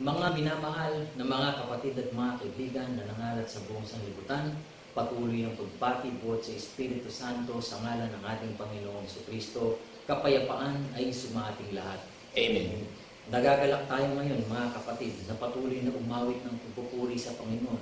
Mga minamahal na mga kapatid at mga kaibigan na nangalat sa buong sanlibutan, patuloy ang pagpati buot sa Espiritu Santo sa ngalan ng ating Panginoong Jesucristo, kapayapaan ay sumating lahat. Amen. Nagagalak tayo ngayon mga kapatid na patuloy na umawit ng pagpupuri sa Panginoon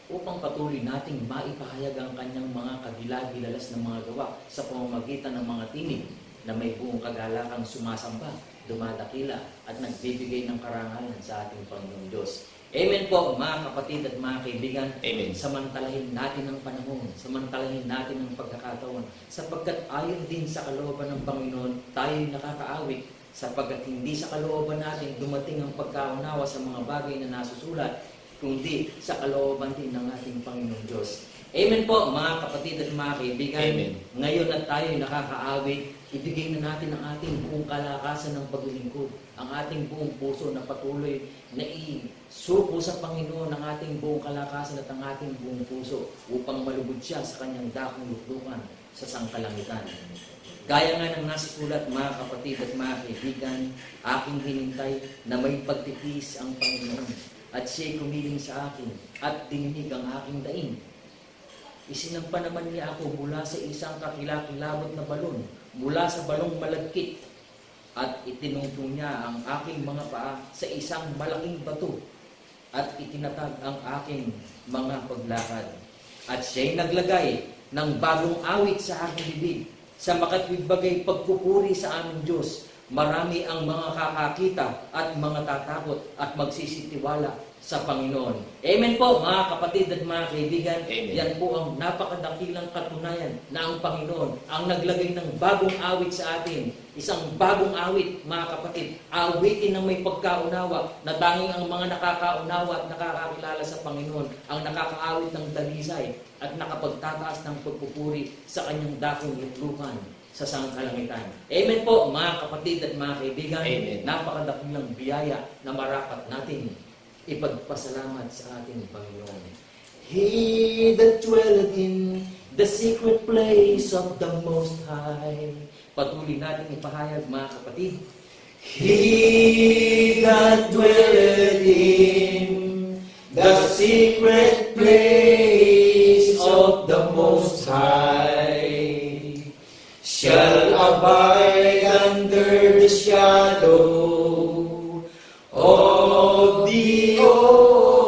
upang patuloy nating maipahayag ang kanyang mga kagilagilalas ng mga gawa sa pamamagitan ng mga tinig na may buong kagalakang sumasamba, dumadakila at nagbibigay ng karangalan sa ating Panginoong Diyos. Amen po mga kapatid at mga kaibigan. Amen. Samantalahin natin ang panahon, samantalahin natin ang pagkakataon, sapagkat ayon din sa kalooban ng Panginoon, tayo'y nakakaawit, sapagkat hindi sa kalooban natin dumating ang pagkaunawa sa mga bagay na nasusulat, kundi sa kalooban din ng ating Panginoong Diyos. Amen po mga kapatid at mga kaibigan. Amen. Ngayon at tayo'y nakakaawit, ibigay na natin ang ating buong kalakasan ng paglilingkod, ang ating buong puso na patuloy na isuko sa Panginoon ang ating buong kalakasan at ang ating buong puso upang malubod siya sa kanyang dakong luklukan sa sangkalangitan. Gaya nga ng nasa sulat mga kapatid at mga kaibigan, aking hinintay na may pagtitiis ang Panginoon at siya'y kumiling sa akin at dininig ang aking daing. Isinampa naman niya ako mula sa isang kakilakilabot na balon, mula sa balong malagkit, at itinungtong niya ang aking mga paa sa isang malaking bato, at itinatag ang aking mga paglakad. At siya'y naglagay ng bagong awit sa aking bibig, sa makatwidbagay pagpupuri sa aming Diyos. Marami ang mga kakakita at mga tatakot at magsisitiwala sa Panginoon. Amen po mga kapatid at mga kaibigan. Amen. Yan po ang napakadakilang katunayan na ang Panginoon ang naglagay ng bagong awit sa atin. Isang bagong awit mga kapatid. Awitin na may pagkaunawa na tanging ang mga nakakaunawa at nakakakilala sa Panginoon ang nakakaawit ng dalisay at nakapagtataas ng pagpupuri sa kanyang dakong luklukan sa sangkalangitan. Amen po mga kapatid at mga kaibigan. Amen. Napakadakilang biyaya na marapat natin ipagpasalamat sa ating Panginoon. He that dwelleth in the secret place of the Most High. Patuloy natin ipahayag mga kapatid. He that dwelleth in the secret place of the Most High shall abide under the shadow of the Almighty.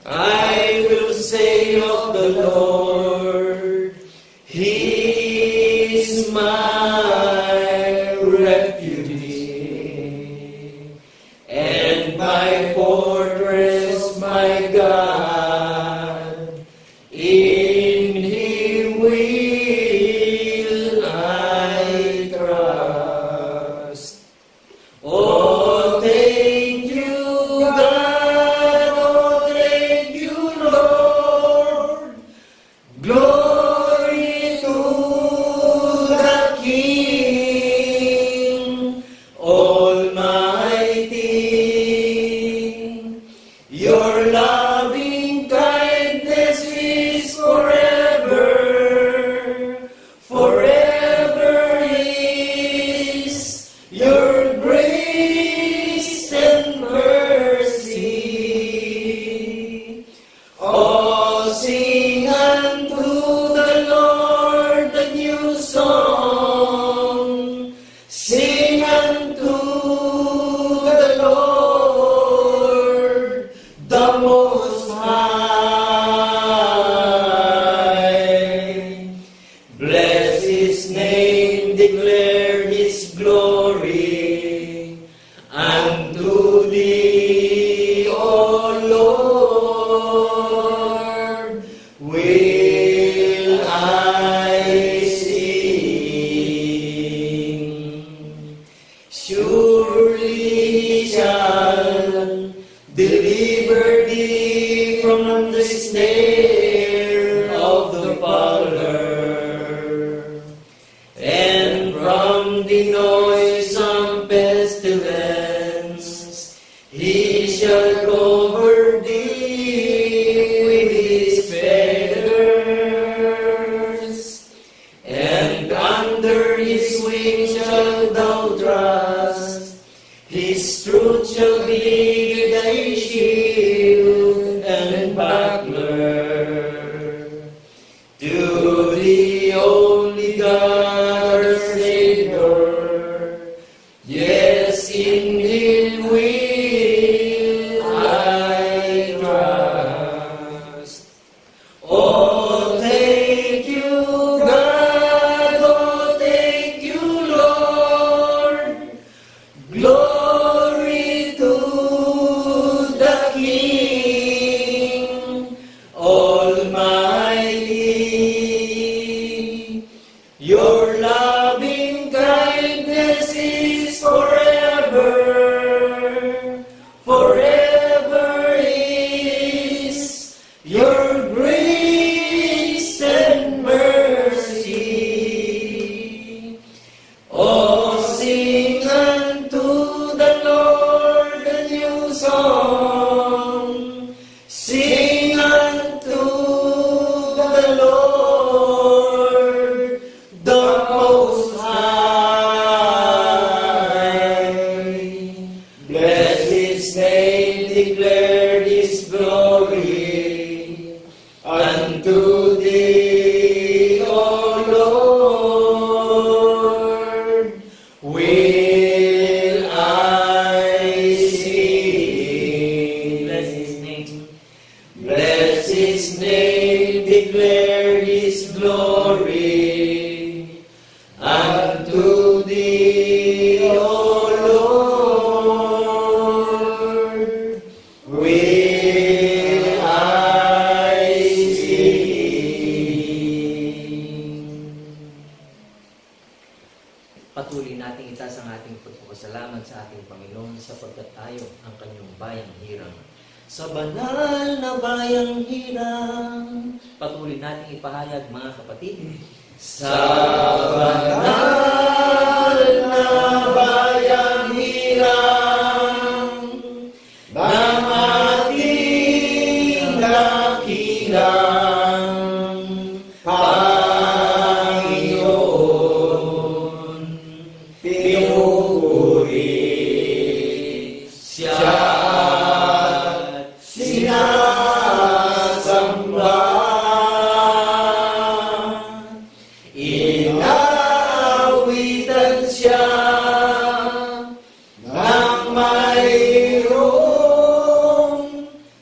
I will say of the Lord, He is my refuge and my fortress, my God. In Him will I trust. Oh, thank you, God. Oh, thank you, Lord. Glory to the King Almighty. Your loving kindness is forever. Forever is your grace and mercy. Oh, sing unto the Lord a new song. Sing unto the Lord, the Most High. Bless His name, declare His glory unto Thee, O Lord, will I sing. Surely shall deliver thee from the snare of the fowler and from the noisome pestilence. He shall cover thee with His feathers, and under His wings shalt thou trust. shall be thy shield and buckler. To the only God, our Savior, yes, in Him will I trust. Oh, thank you, God, oh, thank you, Lord. Glory to the King Almighty. Your loving kindness is forever, forever is your grace and mercy. Oh, sing unto the Lord a new song. Sing unto the Lord the Most High. Bless His name, declare His glory unto Thee, O Lord, will I sing. Bless His name. Bless His name, declare His glory unto Thee, O Lord, will I sing. Patuloy nating itaas ang ating pagpapasalamat sa ating Panginoon sapagkat tayo ang Kanyang bayang hirang. Sa banal na bayang hirang, patuloy nating ipahayag mga kapatid. Sa banal na bayang hirang ng ating dakilang Panginoon, pinupuri siya at sinasamba. Inaawitan siya ng mayroong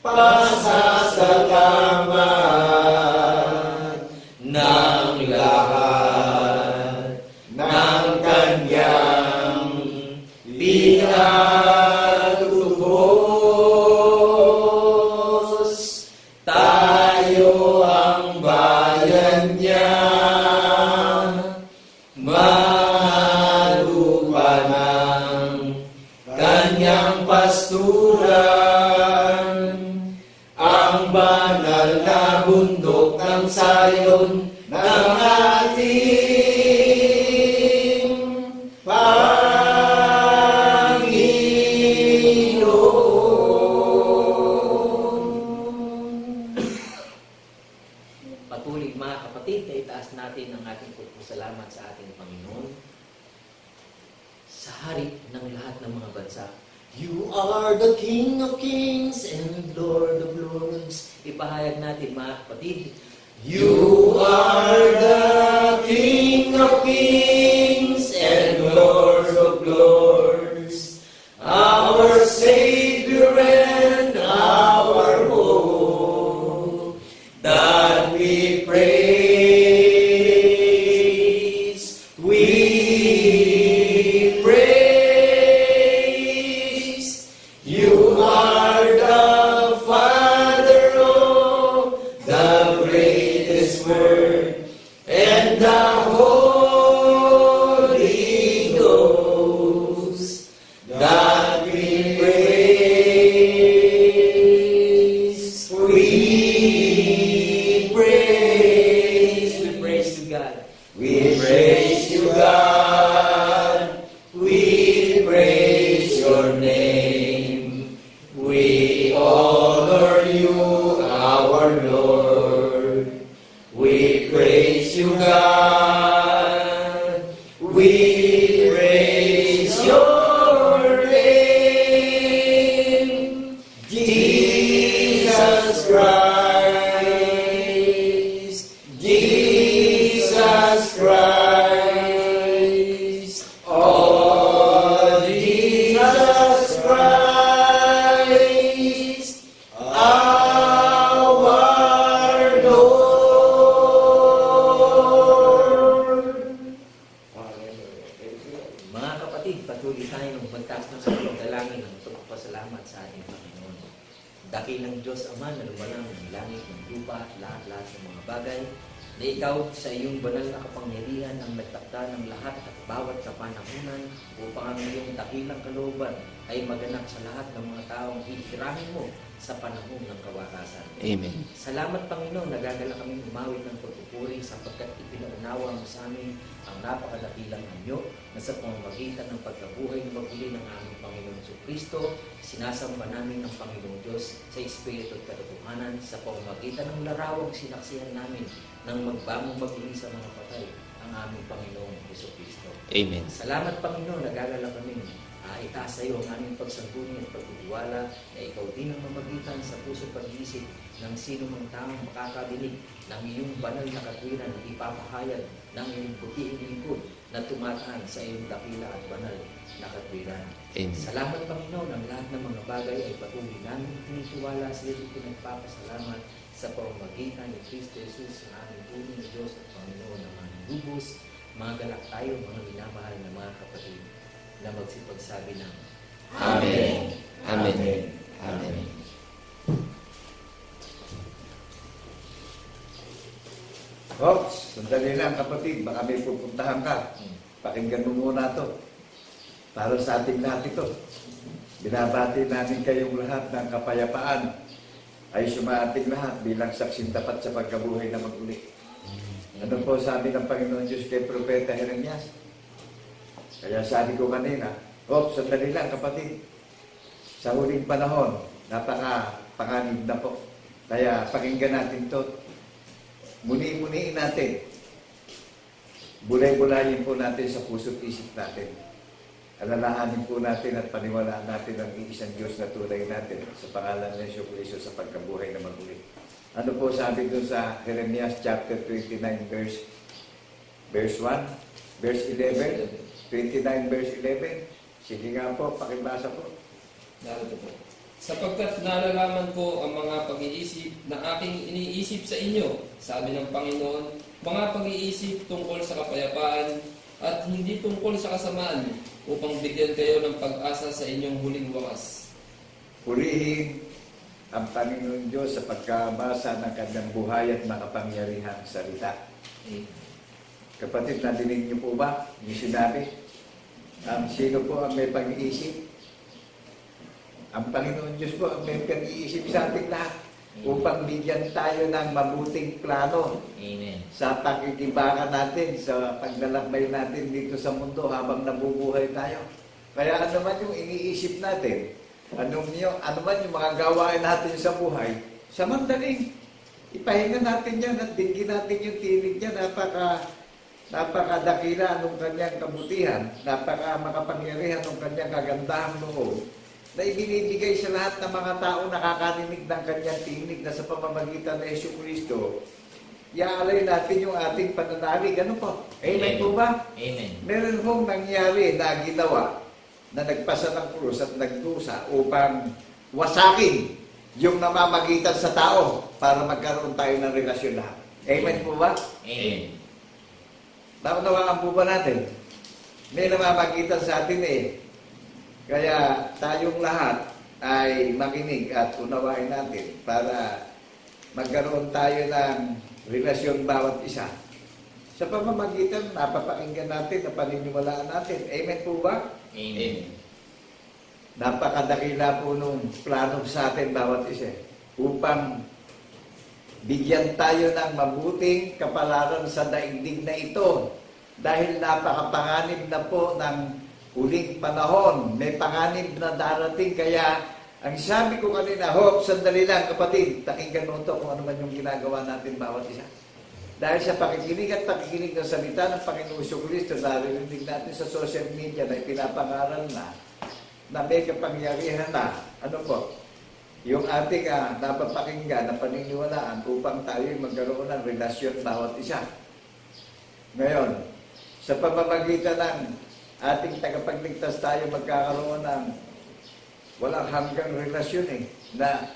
pasasalamat ng lahat ng kanyang pinagtubos. Tayo ang bayan niya, mga lupa ng kanyang pasturan, ang banal na bundok ng Sayon ng ating Panginoon. Patuloy mga kapatid, na itaas natin ang ating pagpasalamat sa ating Panginoon sa hari ng lahat ng mga bansa. You are the King of Kings and Lord of Lords. Ipahayag natin mga kapatid. You are the King of Kings and Lord of Lords, our Savior and our hope, that we praise, we praise. You are the Father of the greatest word and the Holy Ghost, that we praise, we praise to God, we praise you, God, we praise your name, we honor you, our Lord, we praise you, God, we praise your name. magtaas ng salong dalangin ng pagpapasalamat sa ating Panginoon. Dakilang Diyos Ama na lumalang ng langit, ng lupa, lahat-lahat ng mga bagay, na ikaw sa iyong banal na kapangyarihan ang nagtakda ng lahat at bawat kapanahunan upang ang iyong dakilang kalooban ay maganap sa lahat ng mga taong iikirahin mo sa panahon ng kawakasan. Amen. Salamat Panginoon, nagagala kami umawit ng pagpupuri sapagkat ipinaunawa mo sa amin ang napakadakilang anyo na sa pamamagitan ng pagkabuhay na maguli ng aming Panginoon Kristo, sinasamba namin ang Panginoong Diyos sa Espiritu at katotohanan sa pamamagitan ng larawang sinaksihan namin ng magbangon maguli sa mga patay ang aming Panginoong Kristo. Amen. Salamat Panginoon, nagagala kami. Itaas sa iyo ang aming pagsangkuni at pagtitiwala na ikaw din ang mamagitan sa puso pag-iisip ng sino mang taong makakadinig ng iyong banal na katwiran na ipapahayag ng iyong putiing lingkod na tumataan sa iyong dakila at banal na katwiran. Amen. Salamat Panginoon, ang lahat ng mga bagay ay patuloy namin tinitiwala sa iyo at pinagpapasalamat sa pamamagitan ni Kristo Jesus na aming tunay na Diyos at Panginoon ng aming lubos. Mga galak tayo, mga minamahal na mga kapatid, na magsipagsabi ng Amen. Amen. Amen. Ops, sandali lang kapatid, baka may pupuntahan ka. Pakinggan mo muna to. Para sa ating lahat ito. Binabati namin kayong lahat ng kapayapaan ay sumaating lahat bilang saksing tapat sa pagkabuhay na maguli. Ano po sabi ng Panginoon Diyos kay Propeta Jeremias? Kaya sabi ko kanina, sandali lang kapatid. Sa huling panahon, napaka-panganib na po. Kaya pakinggan natin to. Muni-muniin natin. Bulay-bulayin po natin sa puso't isip natin. Alalahanin po natin at paniwalaan natin ang iisang Diyos na tunay natin sa pangalan ng Jesu-Cristo sa pagkabuhay na maguli. Ano po sabi doon sa Jeremias chapter 29 verse 1, verse 11? 29 verse 11. Sige nga po, pakibasa po. Narito po. Sapagkat nalalaman ko ang mga pag-iisip na aking iniisip sa inyo, sabi ng Panginoon, mga pag-iisip tungkol sa kapayapaan at hindi tungkol sa kasamaan, upang bigyan kayo ng pag-asa sa inyong huling wakas. Purihin ang Panginoon Diyos sa pagkabasa ng kanyang buhay at makapangyarihang salita. Kapatid, nadinig niyo po ba yung sinabi? Sino po ang may pag-iisip? Ang Panginoon Diyos po ang may pag-iisip sa ating lahat upang bigyan tayo ng mabuting plano. Amen. Sa pakikibakan natin, sa paglalakbay natin dito sa mundo habang nabubuhay tayo. Kaya ano man yung iniisip natin, ano man yung mga gawain natin sa buhay, samantaling ipahinga natin yan at dinggin natin yung tinig niya. Napakadakila anong kanyang kabutihan, makapangyarihan anong kanyang kagandahang loob na ibinibigay sa lahat ng mga tao nakakarinig ng kanyang tinig na sa pamamagitan ng Jesu-Cristo, iaalay natin yung ating pananalig. Ano po? Amen po ba? Amen. Meron hong nangyari na ginawa na nagpasa ng krus at nagdusa upang wasakin yung namamagitan sa tao para magkaroon tayo ng relasyon lahat. Amen po ba? Amen. Naunawaan po ba natin? May namamagitan sa atin Kaya tayong lahat ay makinig at unawain natin para magkaroon tayo ng relasyon bawat isa. Sa pamamagitan, napapakinggan natin, napaniniwalaan natin. Amen po ba? Amen. Napakadakila po nung plano sa atin bawat isa upang bigyan tayo ng mabuting kapalaran sa daigdig na ito dahil napakapanganib na po ng huling panahon. May panganib na darating. Kaya ang sabi ko kanina, sandali lang kapatid, pakinggan mo ito kung ano man yung ginagawa natin bawat isa. Dahil sa pakikinig at pakikinig ng salita ng Panginoong Jesu-Cristo, narinig natin sa social media na ipinapangaral na may kapangyarihan na, yung ating napapakinggan na paniniwalaan upang tayo magkaroon ng relasyon bawat isa. Ngayon, sa pamamagitan ng ating tagapagligtas tayo magkakaroon ng walang hanggang relasyon na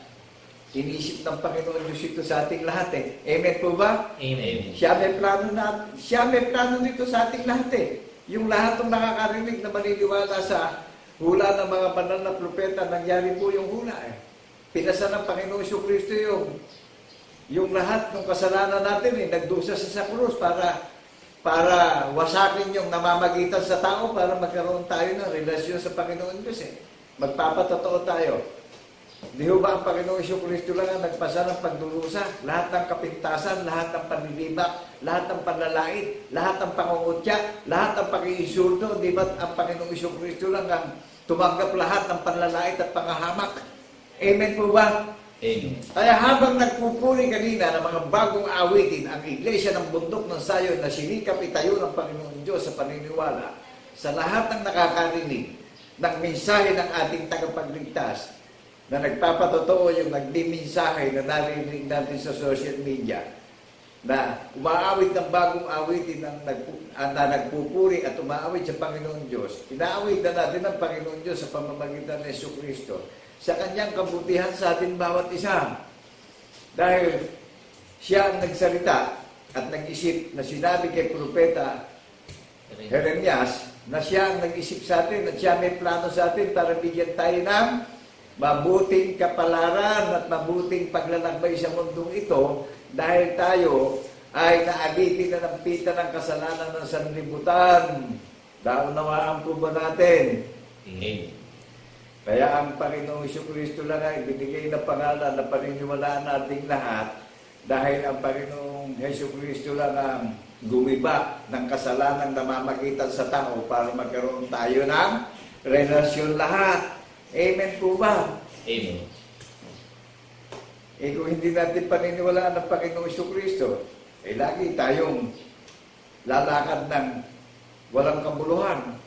inisip ng Panginoon Diyos ito sa ating lahat Amen po ba? Amen. Siya may plano nito sa ating lahat Yung lahat ng nakakarinig na maniniwala sa hula ng mga banal na propeta, nangyari po yung hula eh. Pinasa ng Panginoong Jesucristo yung lahat ng kasalanan natin eh, nagdusa sa krus para wasakin yung namamagitan sa tao para magkaroon tayo ng relasyon sa Panginoon Diyos eh. Magpapatotoo tayo. Di ho ba ang Panginoong Jesucristo lang ang nagpasa ng pagdurusa? Lahat ng kapintasan, lahat ng panlilibak, lahat ng panlalait, lahat ng pangungutya, lahat ng pag-iinsulto, di ba ang Panginoong Jesucristo lang ang tumanggap lahat ng panlalait at pangahamak? Amen po ba? Amen. Kaya habang nagpupuri kanina ng mga bagong awitin ang Iglesia ng Bundok ng Sayon na sinikap itayo ng Panginoon Diyos sa paniniwala sa lahat ng nakakarinig ng mensahe ng ating tagapagligtas na nagpapatotoo yung nagdimensahe na narinig natin sa social media na umaawit ng bagong awitin na nagpupuri at umaawit sa Panginoon Diyos. Inaawit na natin ang Panginoon Diyos sa pamamagitan ng Jesucristo sa kanyang kabutihan sa atin bawat isa. Dahil siya ang nagsalita at nag-isip na sinabi kay Propeta Jeremias na siya ang nag-isip sa atin at siya may plano sa atin para bigyan tayo ng mabuting kapalaran at mabuting paglalakbay sa mundong ito dahil tayo ay naagitin na ng pita ng kasalanan ng sanlibutan. Naunawaan po ba natin? Amen. Kaya ang Panginoong Jesucristo lang ay binigay na pangalan na paniniwalaan nating lahat dahil ang Panginoong Jesucristo lang ang gumiba ng kasalanang namamagitan sa tao para magkaroon tayo ng relasyon lahat. Amen po ba? Amen. Kung hindi natin paniniwalaan ang Panginoong Jesucristo, lagi tayong lalakad ng walang kabuluhan.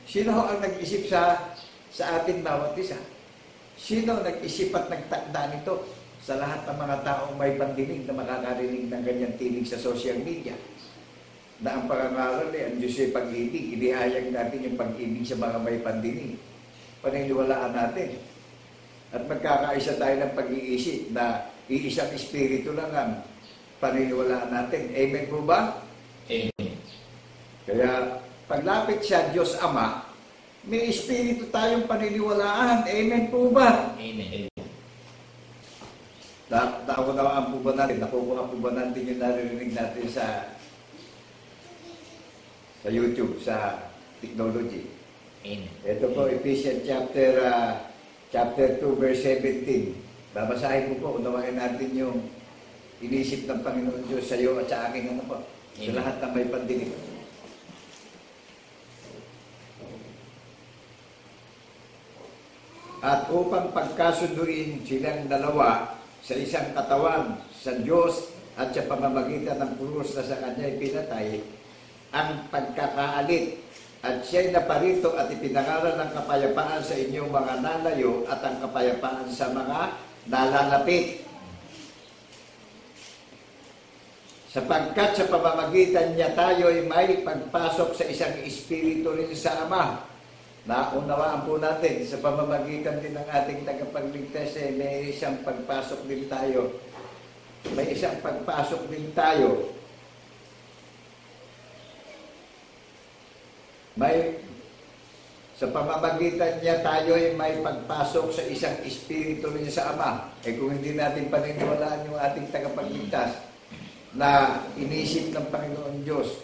Sino ang nag-isip sa ating bawat isa? Sino nag-isip at nagtakda nito sa lahat ng mga taong may pandinig na makakarinig ng ganyang tinig sa social media? Na ang pangangaral ang Diyos ay pag-ibig, inihayag natin yung pag-ibig sa mga may pandinig. Paniniwalaan natin. At magkakaisa tayo ng pag-iisip na iisang espiritu lang ang paniniwalaan natin. Amen po ba? Amen. Kaya paglapit sa Diyos Ama, may espiritu tayong paniniwalaan. Amen po ba? Amen. Nakunawaan po ba natin? Nakukuha po ba natin yung naririnig natin sa YouTube, sa technology? Amen. Ito po, Ephesians chapter 2, verse 17. Babasahin po po, unawain natin yung inisip ng Panginoon Diyos sa iyo at sa akin sa Amen. lahat ng may pandinig. At upang pagkasunduin silang dalawa sa isang katawan sa Diyos at sa pamamagitan ng krus na sa Kanya ipinatay, ang pagkakaalit at siya'y naparito at ipinangaral ng kapayapaan sa inyong mga nalayo at ang kapayapaan sa mga nalalapit. Sapagkat sa pamamagitan niya tayo ay may pagpasok sa isang espiritu rin sa Ama. Naunawaan po natin sa pamamagitan din ng ating tagapagligtas may isang pagpasok din tayo. May isang pagpasok din tayo. Sa pamamagitan niya tayo ay may pagpasok sa isang espiritu rin sa Ama. Kung hindi natin paniniwalaan yung ating tagapagligtas na inisip ng Panginoon Diyos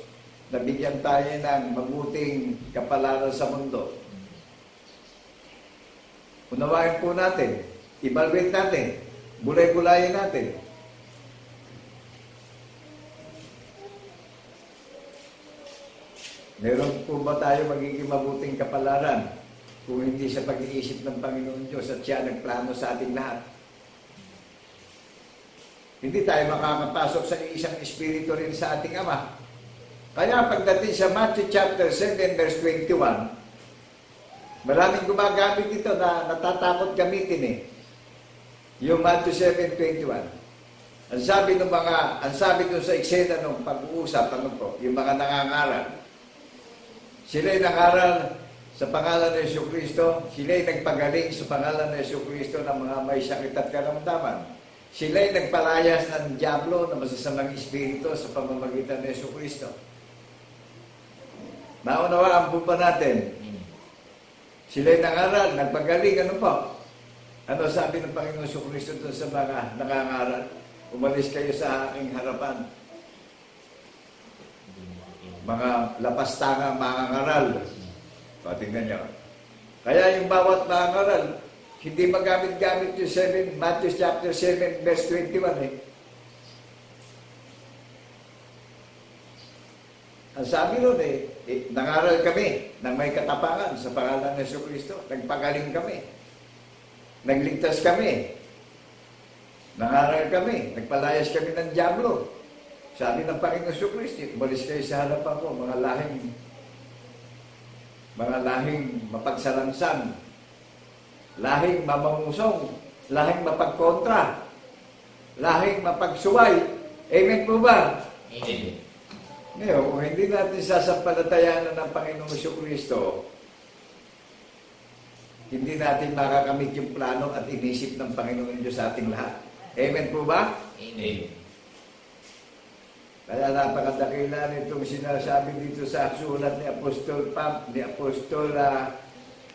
na bigyan tayo ng mabuting kapalaran sa mundo, unawain po natin, evaluate natin, bulay-bulayin natin. Meron po ba tayo magiging mabuting kapalaran kung hindi sa pag-iisip ng Panginoon Diyos at siya nagplano sa ating lahat? Hindi tayo makakapasok sa isang espiritu rin sa ating Ama. Kaya pagdating sa Matthew chapter 7 verse 21, maraming gumagamit ito na natatakot gamitin Yung Matthew 7:21. Ang sabi doon sa eksena ng pag-uusap, yung mga nangangaral. Sila'y nangaral sa pangalan ng Jesucristo, sila'y nagpagaling sa pangalan ng Jesucristo ng mga may sakit at karamdaman. Sila'y nagpalayas ng diablo na masasamang espiritu sa pamamagitan ng Jesucristo. Naunawaan po ba natin? Sila'y nangaral, nagpagaling, ano po? Ano sabi ng Panginoon Jesucristo doon sa mga nangangaral? Umalis kayo sa aking harapan. Mga lapastanga, mga ngaral. Patingnan nyo. Kaya yung bawat mga ngaral, hindi magamit-gamit yung Matthew chapter 7, verse 21 eh. Ang sabi nun nangaral kami ng may katapangan sa pangalan ng Jesucristo. Nagpagaling kami. Nagligtas kami. Nangaral kami. Nagpalayas kami ng diablo. Sabi ng Panginoon Jesucristo, umalis kayo sa harapan ko, mga lahing mapagsalansan, lahing mamamusong, lahing mapagkontra, lahing mapagsuway. Amen po ba? Amen. Ngayon, kung hindi natin sasampalatayanan ng Panginoong Jesucristo, hindi natin makakamit yung plano at inisip ng Panginoon Diyos sa ating lahat. Amen po ba? Amen. Kaya napakadakila nitong sinasabi dito sa sulat ni Apostol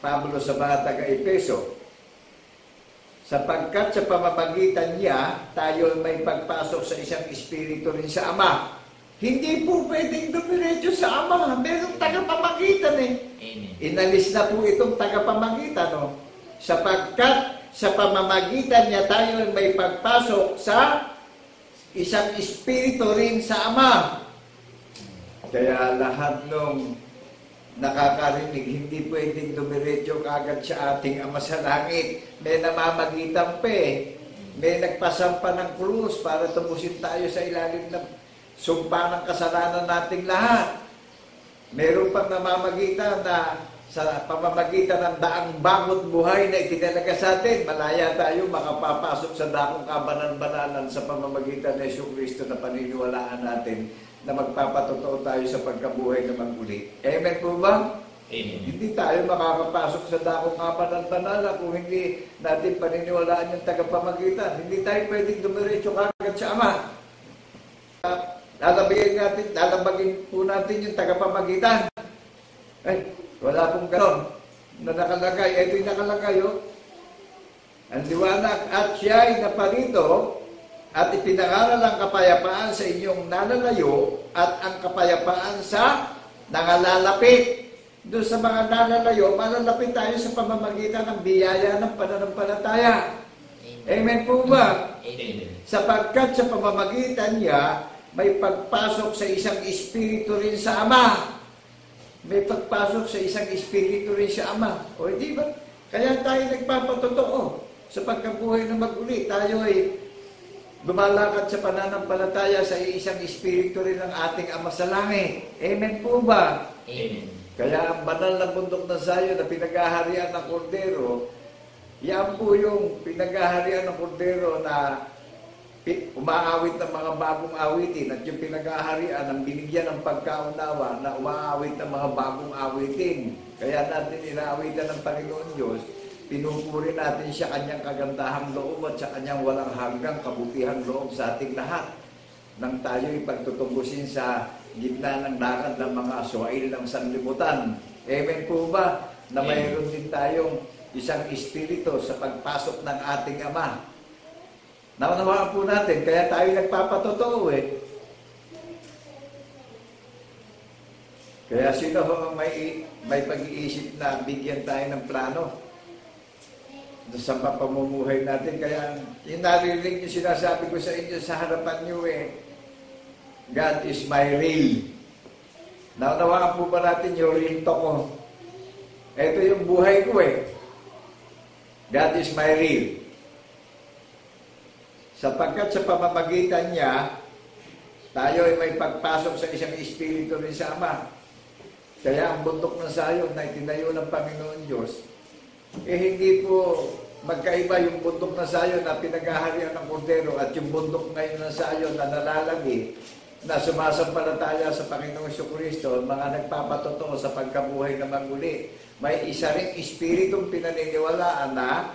Pablo sa mga taga-Epeso. Sapagkat sa pamamagitan niya, tayo may pagpasok sa isang espiritu rin sa Ama. Hindi po pwedeng dumiretso sa Ama. Merong tagapamagitan eh. Amen. Inalis na po itong tagapamagitan. No? Sapagkat sa pamamagitan niya, tayo may pagpasok sa isang espiritu rin sa Ama. Kaya lahat nung nakakarinig, hindi pwedeng dumiretso kagad sa ating Ama sa langit. May namamagitan pa eh. May nagpasampa ng krus para tubusin tayo sa ilalim ng sumpa ng kasalanan nating lahat. Meron pang namamagitan na sa pamamagitan ng daang bangot buhay na itinalaga sa atin, malaya tayo makapapasok sa dakong kabanan-bananan sa pamamagitan ng Jesucristo na paniniwalaan natin na magpapatotoo tayo sa pagkabuhay na maguli. Amen po ba? Amen. Hindi tayo makakapasok sa dakong kabanan-bananan kung hindi natin paniniwalaan yung tagapamagitan. Hindi tayo pwedeng dumiretso kagad sa Ama. Lalabagin po natin yung tagapamagitan. Wala pong ganon na nakalagay. Ito yung nakalagay, oh. Ang liwanag at siya'y naparito at ipinangaral ang kapayapaan sa inyong nalalayo at ang kapayapaan sa nangalalapit. Doon sa mga nalalayo, malalapit tayo sa pamamagitan ng biyaya ng pananampalataya. Amen po ba? Amen. Sapagkat sa pamamagitan niya, may pagpasok sa isang espiritu rin sa Ama. May pagpasok sa isang espiritu rin sa Ama. O di ba? Kaya tayo nagpapatotoo sa pagkabuhay na mag-uli. Tayo ay lumalakad sa pananampalataya sa isang espiritu rin ng ating Ama sa langit. Amen po ba? Amen. Kaya ang banal na bundok ng Zion na pinag-aharian ng Kordero, yan po yung pinag-aharian ng Kordero na umaawit ng mga bagong awitin at yung pinag-aharian ang binigyan ng pagkaunawa na umaawit ng mga bagong awitin. Kaya natin inaawitan ng Panginoon Diyos, pinupuri natin siya kanyang kagandahang loob at sa kanyang walang hanggang kabutihang loob sa ating lahat nang tayo ipagtutubusin sa gitna ng dagat ng mga aswail ng sanlibutan. Amen po ba? Na mayroon din tayong isang espiritu sa pagpasok ng ating Ama. Naunawaan po natin, kaya tayo nagpapatotoo eh. Kaya sino ho may pag-iisip na bigyan tayo ng plano sa pamumuhay natin? Kaya yung narinig yung sinasabi ko sa inyo sa harapan nyo eh, God is my real. Naunawaan po ba natin yung real talk ko? Ito yung buhay ko eh. God is my real. Sapagkat sa pamamagitan niya, tayo ay may pagpasok sa isang espiritu rin sa Ama. Kaya ang bundok ng Zion na itinayo ng Panginoon Diyos, hindi po magkaiba yung bundok ng Zion na pinag-aharian ng Kordero at yung bundok ngayon ng Zion na nalalagi, na sumasampalataya sa Panginoong Jesucristo, mga nagpapatotoo sa pagkabuhay na maguli. May isa ring espiritong pinaniniwalaan na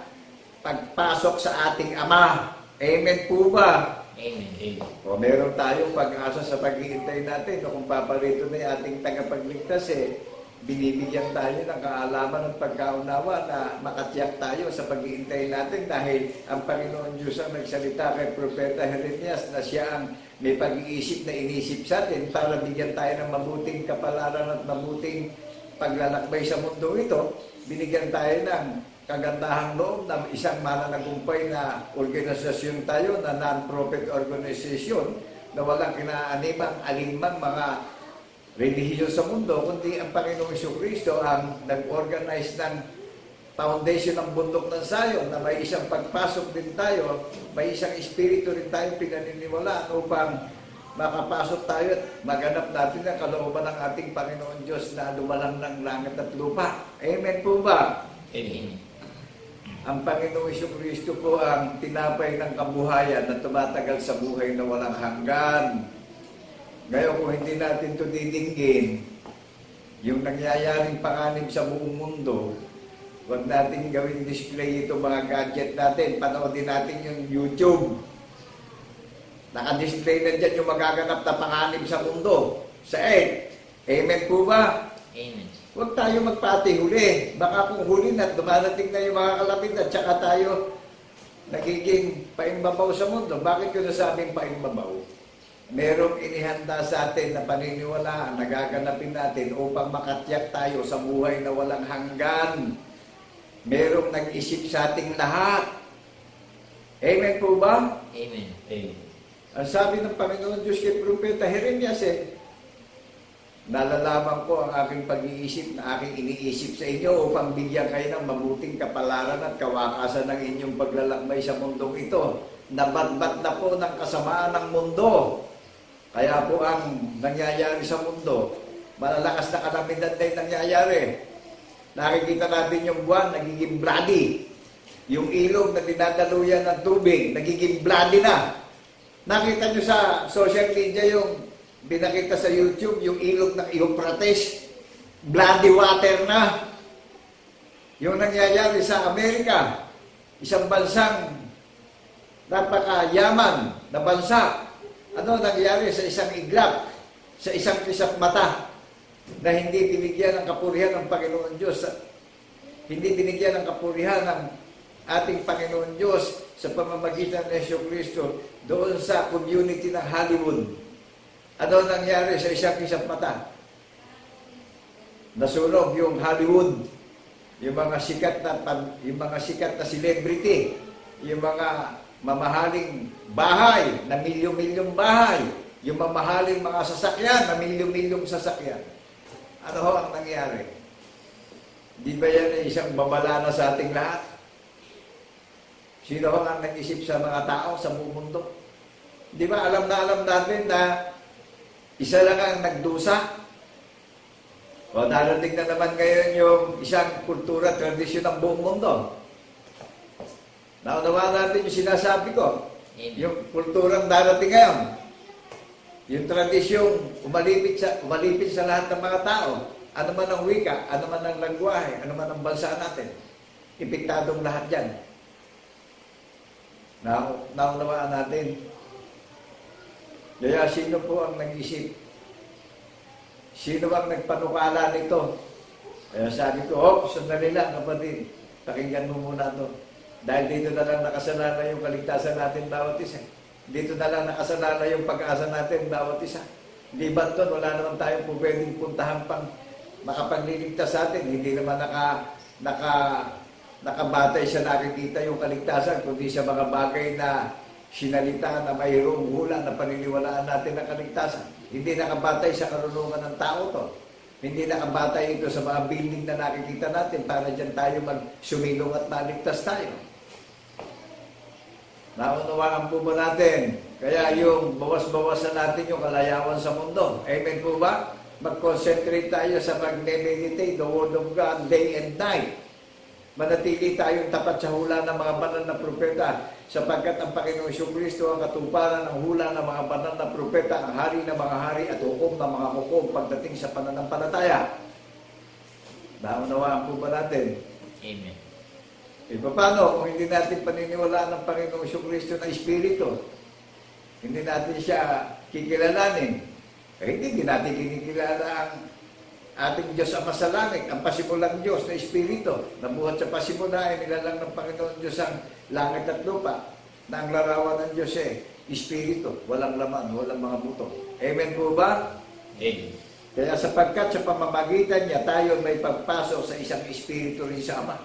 pagpasok sa ating Ama. Amen po ba? Amen. Amen. O meron tayong pag-asa sa paghihintay natin o kung paparito na yung ating tagapagligtas eh. binibigyan tayo ng kaalaman at pagkaunawa na makatiyak tayo sa pag-iintay natin dahil ang Panginoon Diyos ang nagsalita kay Propeta Jeremias na siya ang may pag-iisip na inisip sa atin para bigyan tayo ng mabuting kapalaran at mabuting paglalakbay sa mundo ito. Binigyan tayo ng kagandahang loob na isang mananagumpay na organisasyon tayo na non-profit organization na walang kinaanimang alinmang mga relihiyon sa mundo, kundi ang Panginoong Jesucristo ang nag-organize ng foundation ng bundok ng Zion na may isang pagpasok din tayo, may isang espiritu rin tayo pinaniniwalaan upang makapasok tayo at maganap natin ang kalooban ng ating Panginoon Diyos na lumalang ng langit at lupa. Amen po ba? Amen. Ang Panginoong Jesucristo po ang tinapay ng kabuhayan na tumatagal sa buhay na walang hanggan. Ngayon kung hindi natin ito didinggin, yung nangyayaring panganib sa buong mundo, huwag natin gawing display ito mga gadget natin. Panoodin natin yung YouTube. Naka-display na dyan yung magaganap na panganib sa mundo, sa earth. Amen po ba? Amen. Huwag tayo magpatihuli. Baka kung huli na, dumarating na yung mga kalapit at saka tayo nagiging paimbabaw sa mundo. Bakit ko nasabing paimbabaw? Merong inihanda sa atin na paniniwalaan, nagaganapin natin upang makatiyak tayo sa buhay na walang hanggan. Merong nag-isip sa ating lahat. Amen po ba? Amen. Amen. Ang sabi ng Panginoon Diyos kay Propeta Jeremias, nalalaman ko ang aking pag-iisip na aking iniisip sa inyo upang bigyan kayo ng mabuting kapalaran at kawakasan ng inyong paglalakbay sa mundong ito. Nabatbat na po ng kasamaan ng mundo. Kaya po ang nangyayari sa mundo, malalakas na kalamidad na yung nangyayari. Nakikita natin yung buwan, nagiging bloody. Yung ilog na dinadaluyan ng tubig, nagiging bloody na. Nakita nyo sa social media yung binakita sa YouTube, yung ilog ng Euphrates, bloody water na. Yung nangyayari sa Amerika, isang bansang napakayaman na bansa. Ano nangyayari sa isang iglap, sa isang kisap mata na hindi binigyan ng kapurihan ng Panginoon Diyos, hindi binigyan ng kapurihan ng ating Panginoon Diyos sa pamamagitan ng Jesucristo doon sa community ng Hollywood. Ano nangyari sa isang kisap mata? Nasunog yung Hollywood, yung mga sikat na celebrity, yung mga mamahaling bahay, na milyong-milyong bahay, yung mamahaling mga sasakyan, na milyong-milyong sasakyan. Ano ho ang nangyari? Di ba yan isang babala na sa ating lahat? Sino ho ang nag-isip sa mga tao sa buong mundo? Di ba alam natin na isa lang ang nagdusa? O darating na naman ngayon yung isang kultura, tradisyon ng buong mundo. Naunawaan natin yung sinasabi ko. Yung kulturang darating ngayon. Yung tradisyong umalipit sa lahat ng mga tao. Ano man ang wika, ano man ang lengguwahe, ano man ang bansa natin. Ipiktadong lahat yan. Naunawaan natin. Kaya sino po ang nag-isip? Sino ang nagpanukala nito? Kaya sabi ko, sandali lang kapatid. Pakinggan mo muna ito. Dahil dito na lang nakasanala yung kaligtasan natin bawat isa. Dito na lang nakasanala yung pag-asa natin bawat isa. Liban doon, wala naman tayong pwedeng puntahan pang makapagliligtas sa atin. Hindi naman nakabatay sa nakikita yung kaligtasan, kundi sa mga bagay na sinalita na mayroong hula na paniniwalaan natin na kaligtasan. Hindi nakabatay sa karunungan ng tao to. Hindi nakabatay ito sa mga building na nakikita natin para dyan tayo magsumilong at maligtas tayo. Naunawaan po ba natin? Kaya yung bawas-bawasan natin yung kalayawan sa mundo. Amen po ba? Mag-concentrate tayo sa mag-meditate the Word of God day and night. Manatili tayong tapat sa hula ng mga banal na propeta sapagkat ang Panginoong Jesucristo ang katuparan ng hula ng mga banal na propeta, ang hari ng mga hari at hukom ng mga hukom pagdating sa pananampalataya. Naunawaan po ba natin? Amen. E paano kung hindi natin paniniwalaan ng Panginoong Jesucristo na Espiritu? Hindi natin siya kikilalanin. Hindi natin kinikilala ating Diyos Ama sa langit, ang pasimulang Diyos na Espiritu, na buhat sa pasimula ay nilalang ng Panginoon Diyos ang langit at lupa, na ang larawan ng Diyos Espiritu, walang laman, walang mga buto. Amen po ba? Amen. Kaya sapagkat sa pamamagitan niya, tayo may pagpasok sa isang Espiritu rin sa Ama.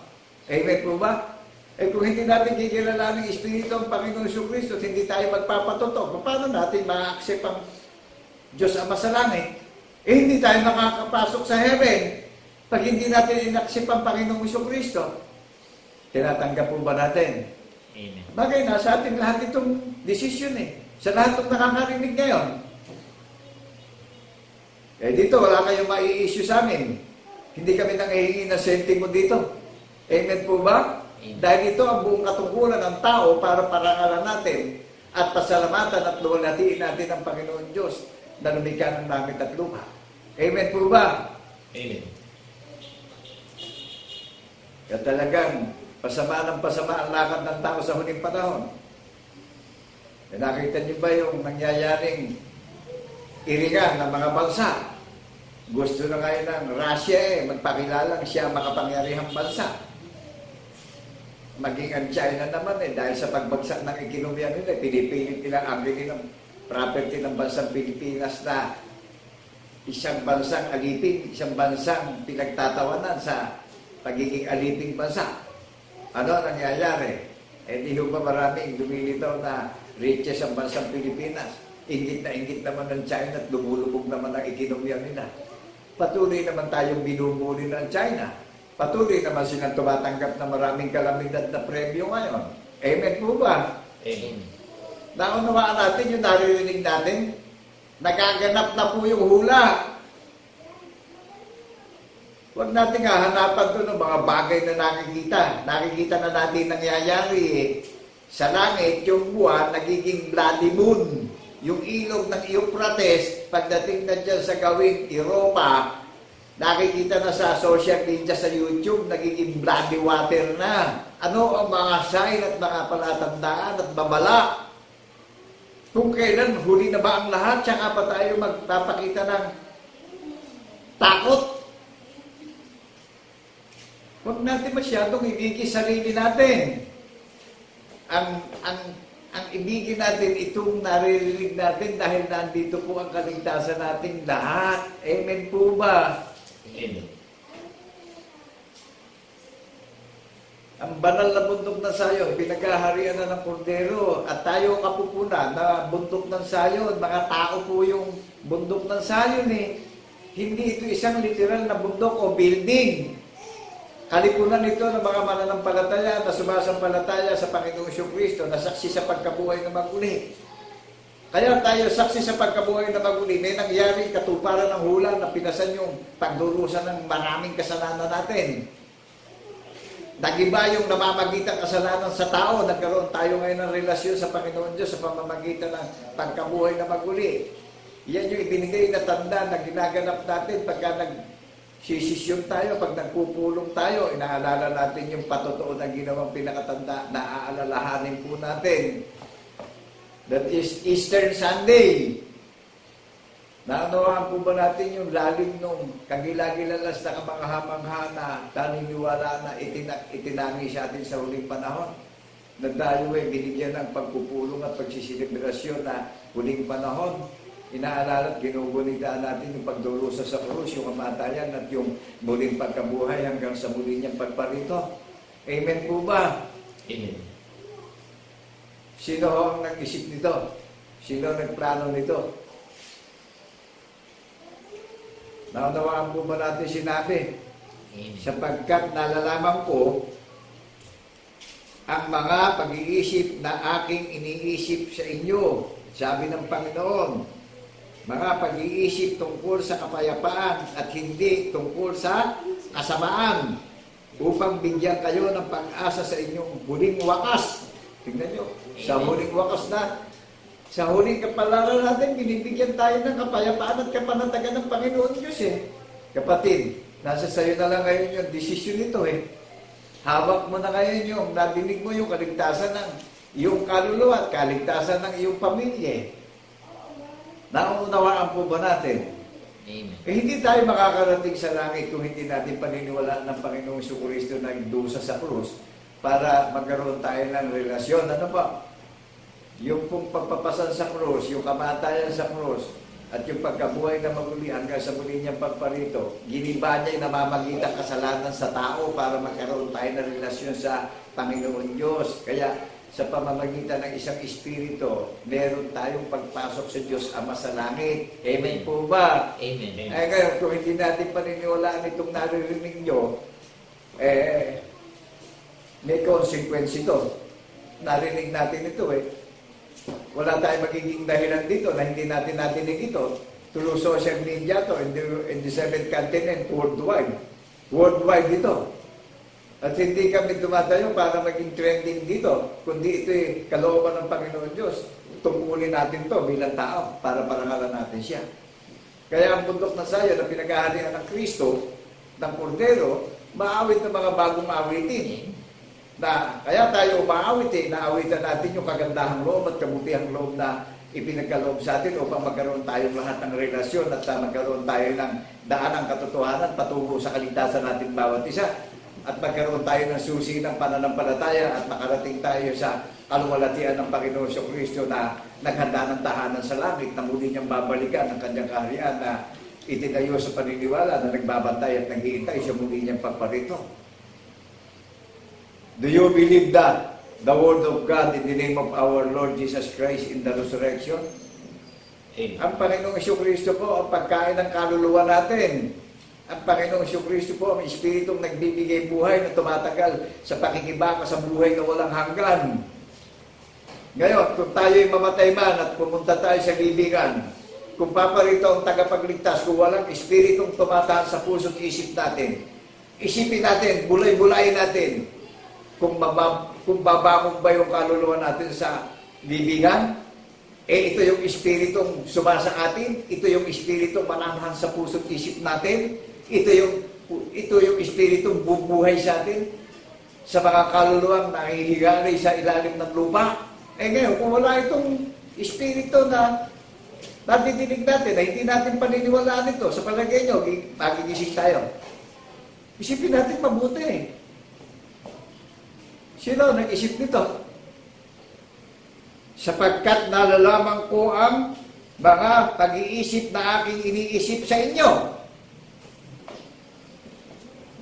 Amen po ba? Kung hindi natin kikilalanin ng Espiritu ang Panginoon Jesucristo, hindi tayo magpapatuto. Paano natin ma-accept ang Diyos Ama sa langit? Hindi tayo makakapasok sa heaven pag hindi natin in-accept ang Panginoong Jesucristo. Tinatanggap po ba natin? Amen. Bagay, nasa ating lahat itong desisyon sa lahat ng nakakarinig ngayon. Dito, wala kayong mai-issue sa amin. Hindi kami nanghihingi ng sentimo dito. Amen po ba? Dahil ito ang buong katungkulan ng tao para parangalan natin at pasalamatan at luwalhatiin natin ang Panginoon Diyos na lumikha ng langit at lupa. Amen po ba? Amen. Kaya talagang pasama ang lakad ng tao sa huling panahon. Nakita niyo ba yung nangyayaring iringan ng mga bansa? Gusto na ngayon ng Russia magpakilalang siya makapangyarihang bansa. Maging ang China naman dahil sa pagbagsak ng ekonomiya nila, pinipilit nila ang ng property ng bansang Pilipinas na isang bansang alipin, isang bansang pinagtatawanan sa pagiging aliping bansa. Ano ang nangyayari? Di ba maraming lumilitaw na riches ang bansang Pilipinas. Ingit naman ng China at lumulubog naman ang ekonomiya nila. Patuloy naman tayong binubuli ng China. Patuloy naman silang tumatanggap na maraming kalamidad na premyo ngayon. Amen po ba? Amen. Naunawaan natin yung naririnig natin. Nagaganap na po yung hula. Huwag natin hanapan doon ng mga bagay na nakikita. Nakikita na natin nangyayari sa langit, yung buwan, nagiging bloody moon. Yung ilog ng Euphrates, pagdating na dyan sa gawing Europa, nakikita na sa social media sa YouTube, nagiging bloody water na. Ano ang mga sign at mga palatandaan at babala? Kung kailan huli na ba ang lahat, tsaka pa tayo magpapakita ng takot? Huwag natin masyadong ibigin sarili natin. Ang ibigin natin itong naririnig natin dahil nandito po ang kaligtasan nating lahat. Amen po ba? Amen. Ang banal na bundok ng Sayon, pinagkaharian na ng Kordero, at tayo kapupunan na bundok ng Sayon. Mga tao po yung bundok ng Sayon Hindi ito isang literal na bundok o building. Kalipunan ito ng mga mananampalataya na sumasampalataya sa Panginoong Jesucristo na saksi sa pagkabuhay na maguli. Kaya tayo saksi sa pagkabuhay na maguli. May nangyari katuparan ng hula na pinasan yung pagdurusa ng maraming kasalanan natin. Nagiba yung namamagitan kasalanan sa tao. Nagkaroon tayo ngayon ng relasyon sa Panginoon Diyos sa pamamagitan ng pagkabuhay na maguli. Yan yung ibinigay na tanda na ginaganap natin pagka nagsisisyon tayo, pag nagpupulong tayo, inaalala natin yung patotoo na ginawang pinakatanda na aalalahanin po natin. That is Easter Sunday. Naunawaan po ba natin yung lalim nung kagilagilalas na kamangha-mangha na naniniwala na itinangi sa atin sa huling panahon? Na tayo binigyan ng pagpupulong at pagsiselebrasyon na huling panahon. Inaalala at ginugunita natin yung pagdurusa sa krus, yung kamatayan at yung muling pagkabuhay hanggang sa muli niyang pagparito. Amen po ba? Amen. Sino ang nag-isip nito? Sino ang nagplano nito? Naunawaan po ba natin sinabi? Sapagkat nalalaman ko ang mga pag-iisip na aking iniisip sa inyo, sabi ng Panginoon, mga pag-iisip tungkol sa kapayapaan at hindi tungkol sa kasamaan, upang bigyan kayo ng pag-asa sa inyong huling wakas. Tingnan nyo, sa huling wakas na, sa huling kapalaran natin, binibigyan tayo ng kapayapaan at kapanatagan ng Panginoon Diyos Kapatid, nasa sayo na lang ngayon yung desisyon nito Hawak mo na ngayon yung, nadinig mo yung kaligtasan ng iyong kaluluwa at kaligtasan ng iyong pamilya. Naunawaan po ba natin Amen. Hindi tayo makakarating sa langit kung hindi natin paniniwalaan ng Panginoong Jesucristo na nagdusa sa krus para magkaroon tayo ng relasyon. Ano ba? Yung pong pagpapasan sa krus, yung kamatayan sa krus, at yung pagkabuhay na maguli hanggang sa muli niyang pagparito, giniba niya yung namamagitan kasalanan sa tao para magkaroon tayo ng relasyon sa Panginoon Diyos. Kaya sa pamamagitan ng isang espiritu, meron tayong pagpasok sa Diyos Ama sa langit. Amen po ba? Amen. Ay ngayon, kung hindi natin paniniwalaan itong naririnig nyo, may consequence ito. Narinig natin ito Wala tayong magiging dahilan dito na hindi natin natinig ito. Through social media to in the 7th continent, worldwide. Worldwide ito. At hindi kami dumatayo para maging trending dito, kundi ito'y kalooban ng Panginoon Diyos. Tungkulin natin to bilang tao para parangalan natin siya. Kaya ang bundok na sayo na pinag-ahalian ng Kristo, ng Kordero, maawit ng mga bagong awitin. Kaya tayo umaawit naawitan natin yung kagandahang loob at kabutihang loob na ipinagkaloob sa atin upang magkaroon tayong lahat ng relasyon at magkaroon tayo ng daan ng katotohanan patungo sa kaligtasan natin bawat isa. At magkaroon tayo ng susi ng pananampalataya at makarating tayo sa kaluwalhatian ng Panginoon Jesucristo na naghanda ng tahanan sa langit na muli niyang babalikan ang kanyang kaharian na itinayo sa paniniwala na nagbabantay at nag-iintay sa muli niyang pagparito. Do you believe that the Word of God in the name of our Lord Jesus Christ in the resurrection? Amen. Ang Panginoong Jesucristo po ang pagkain ng kaluluwa natin. Ang Panginoong Jesucristo po ang Espiritong nagbibigay buhay na tumatagal sa pakikibaka sa buhay na walang hanggan. Ngayon, kung tayo'y mamatay man at pumunta tayo sa libingan, kung paparito ang tagapagligtas, kung walang Espiritong tumatahan sa puso't isip natin, isipin natin, bulay-bulayin natin, kung babangog ba yung kaluluwa natin sa libingan, ito yung Espiritong sumasa atin, ito yung Espiritong mananahan sa puso't isip natin, ito yung Espiritong bubuhay sa atin sa mga kaluluwang nahihigalay sa ilalim ng lupa. Ngayon, kung wala itong Espiritu na nadidinig natin, na hindi natin paniniwalaan ito, sa palagay nyo, magigising tayo. Isipin natin mabuti. Sino nag-isip nito? Sapagkat nalalaman ko ang mga pag-iisip na aking iniisip sa inyo.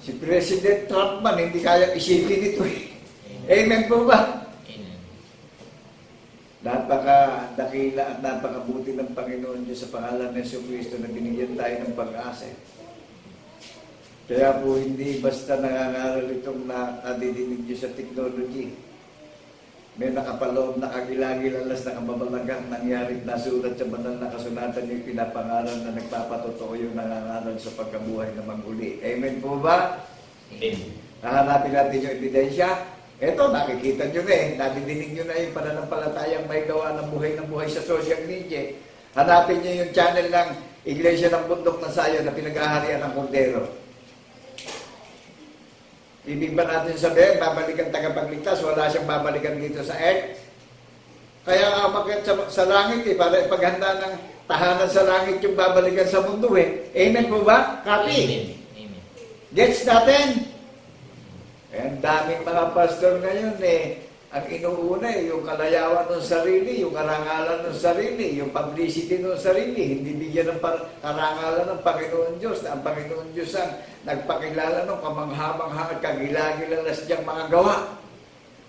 Si President Trump man, hindi kaya isipin ito Amen po ba? Amen. Napaka-dakila at napakabuti ng Panginoon Diyos sa pangalan ng Jesucristo na binigyan tayo ng pag-asa. Kaya po hindi basta nangangaral itong nadidinig Diyos sa technology. May nakapaloob na kagilagilalas na kababalagang nangyari nasulat sa banal na kasulatan yung pinapangaral na nagpapatotoo yung nangangaral sa pagkabuhay na maguli. Amen po ba? Amen. Hahanapin natin yung ebidensya. Eto, nakikita nyo na nadidinig nyo na yung pananampalatayang may gawa ng buhay sa social media. Hanapin nyo yung channel ng Iglesia ng Bundok ng Sayo na pinag-aharian ng Kordero. Ibig ba natin sabihin, babalikan tagapagligtas, wala siyang babalikan dito sa earth? Kaya nga umakyat sa langit para ipaghanda ng tahanan sa langit yung babalikan sa mundo Amen po ba? Copy? Amen. Amen. Gets natin? Ang daming mga pastor ngayon ang inuuna yung kalayawan ng sarili, yung karangalan ng sarili, yung publicity ng sarili, hindi bigyan ng karangalan ng Panginoon Diyos, na ang Panginoon Diyos ang nagpakilala ng kamangha-mangha at kagilagilalas niyang mga gawa.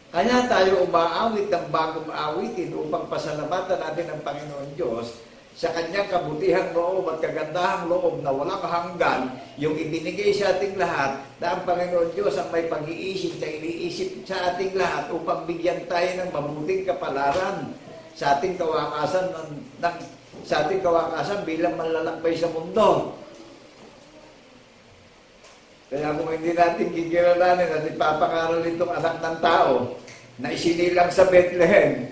Kaya tayo umaawit ng bagong awitin upang pasalamatan natin ang Panginoon Diyos sa kanyang kabutihang loob at kagandahang loob na walang hanggan, yung ibinigay sa ating lahat na ang Panginoon Diyos ang may pag-iisip na iniisip sa ating lahat upang bigyan tayo ng mabuting kapalaran sa ating kawakasan bilang manlalakbay sa mundo. Kaya kung hindi natin gigilalanin at ipapangaral itong anak ng tao na isinilang sa Bethlehem,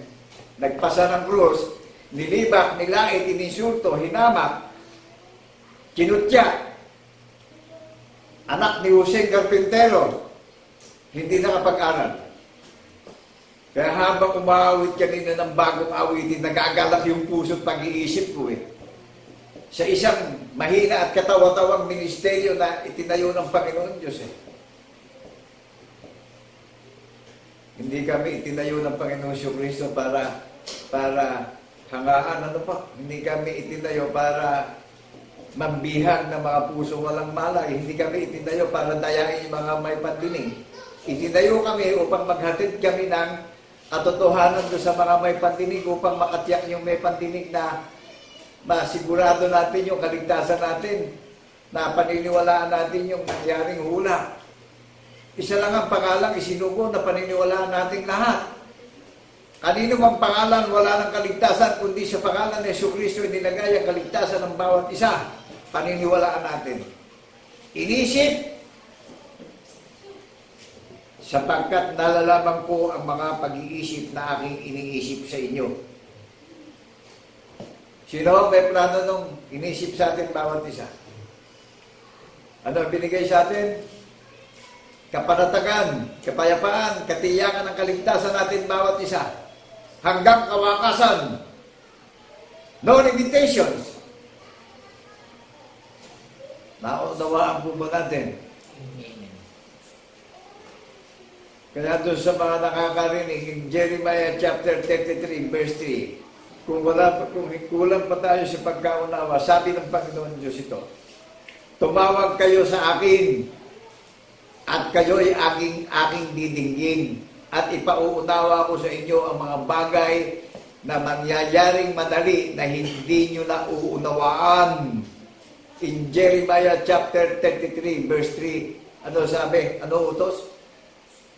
nagpasa ng krus, nilibak, nilait, ininsulto, hinamak, kinutya, anak ni Jose Carpintero, hindi nakapag-aral. Kaya habang umaawit kanina ng bagong awitin, nagagalak yung puso't pag-iisip ko sa isang mahina at katawa-tawang ministeryo na itinayo ng Panginoon Diyos eh. Hindi kami itinayo ng Panginoon Kristo para hangaan, ano pa? Hindi kami itinayo para mambihan ng mga puso walang malay. Hindi kami itinayo para dayain yung mga may pandinig. Itinayo kami upang maghatid kami ng katotohanan doon sa mga may pandinig upang makatiyak yung may pandinig na masigurado natin yung kaligtasan natin, na paniniwalaan natin yung nangyaring hula. Isa lang ang pangalang isinugo na paniniwalaan natin lahat. Kanino mang pangalan wala ng kaligtasan, kundi sa pangalan ni Jesucristo nilagay ang kaligtasan ng bawat isa. Paniniwalaan natin. Inisip, sapagkat nalalaman ko ang mga pag-iisip na aking iniisip sa inyo. Sino may plano nung inisip sa atin bawat isa? Ano ang binigay sa atin? Kapanatagan, kapayapaan, katiyakan ng kaligtasan natin bawat isa. Hanggang kawakasan. No limitations. Naunawaan po ba natin? Amen. Kaya doon sa mga nakakarinig, in Jeremiah chapter 33, verse 3, kung kulang pa tayo sa pagkaunawa, sabi ng Panginoon Diyos ito, tumawag kayo sa akin, at kayo'y aking didinggin, at ipauunawa ko sa inyo ang mga bagay na mangyayaring madali na hindi nyo na uunawaan. In Jeremiah chapter 33, verse 3, ano sabi? Ano utos?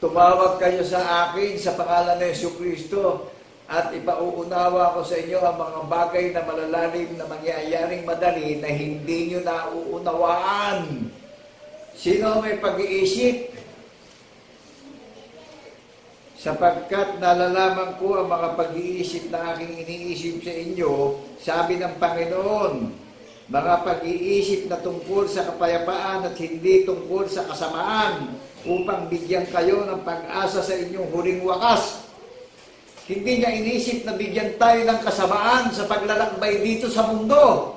Tumawag kayo sa akin sa pangalan ng Jesucristo at ipauunawa ko sa inyo ang mga bagay na malalalim na mangyayaring madali na hindi nyo na uunawaan. Sino may pag-iisip? Sapagkat nalalaman ko ang mga pag-iisip na aking iniisip sa inyo, sabi ng Panginoon, mga pag-iisip na tungkol sa kapayapaan at hindi tungkol sa kasamaan, upang bigyan kayo ng pag-asa sa inyong huling wakas. Hindi niya inisip na bigyan tayo ng kasamaan sa paglalakbay dito sa mundo.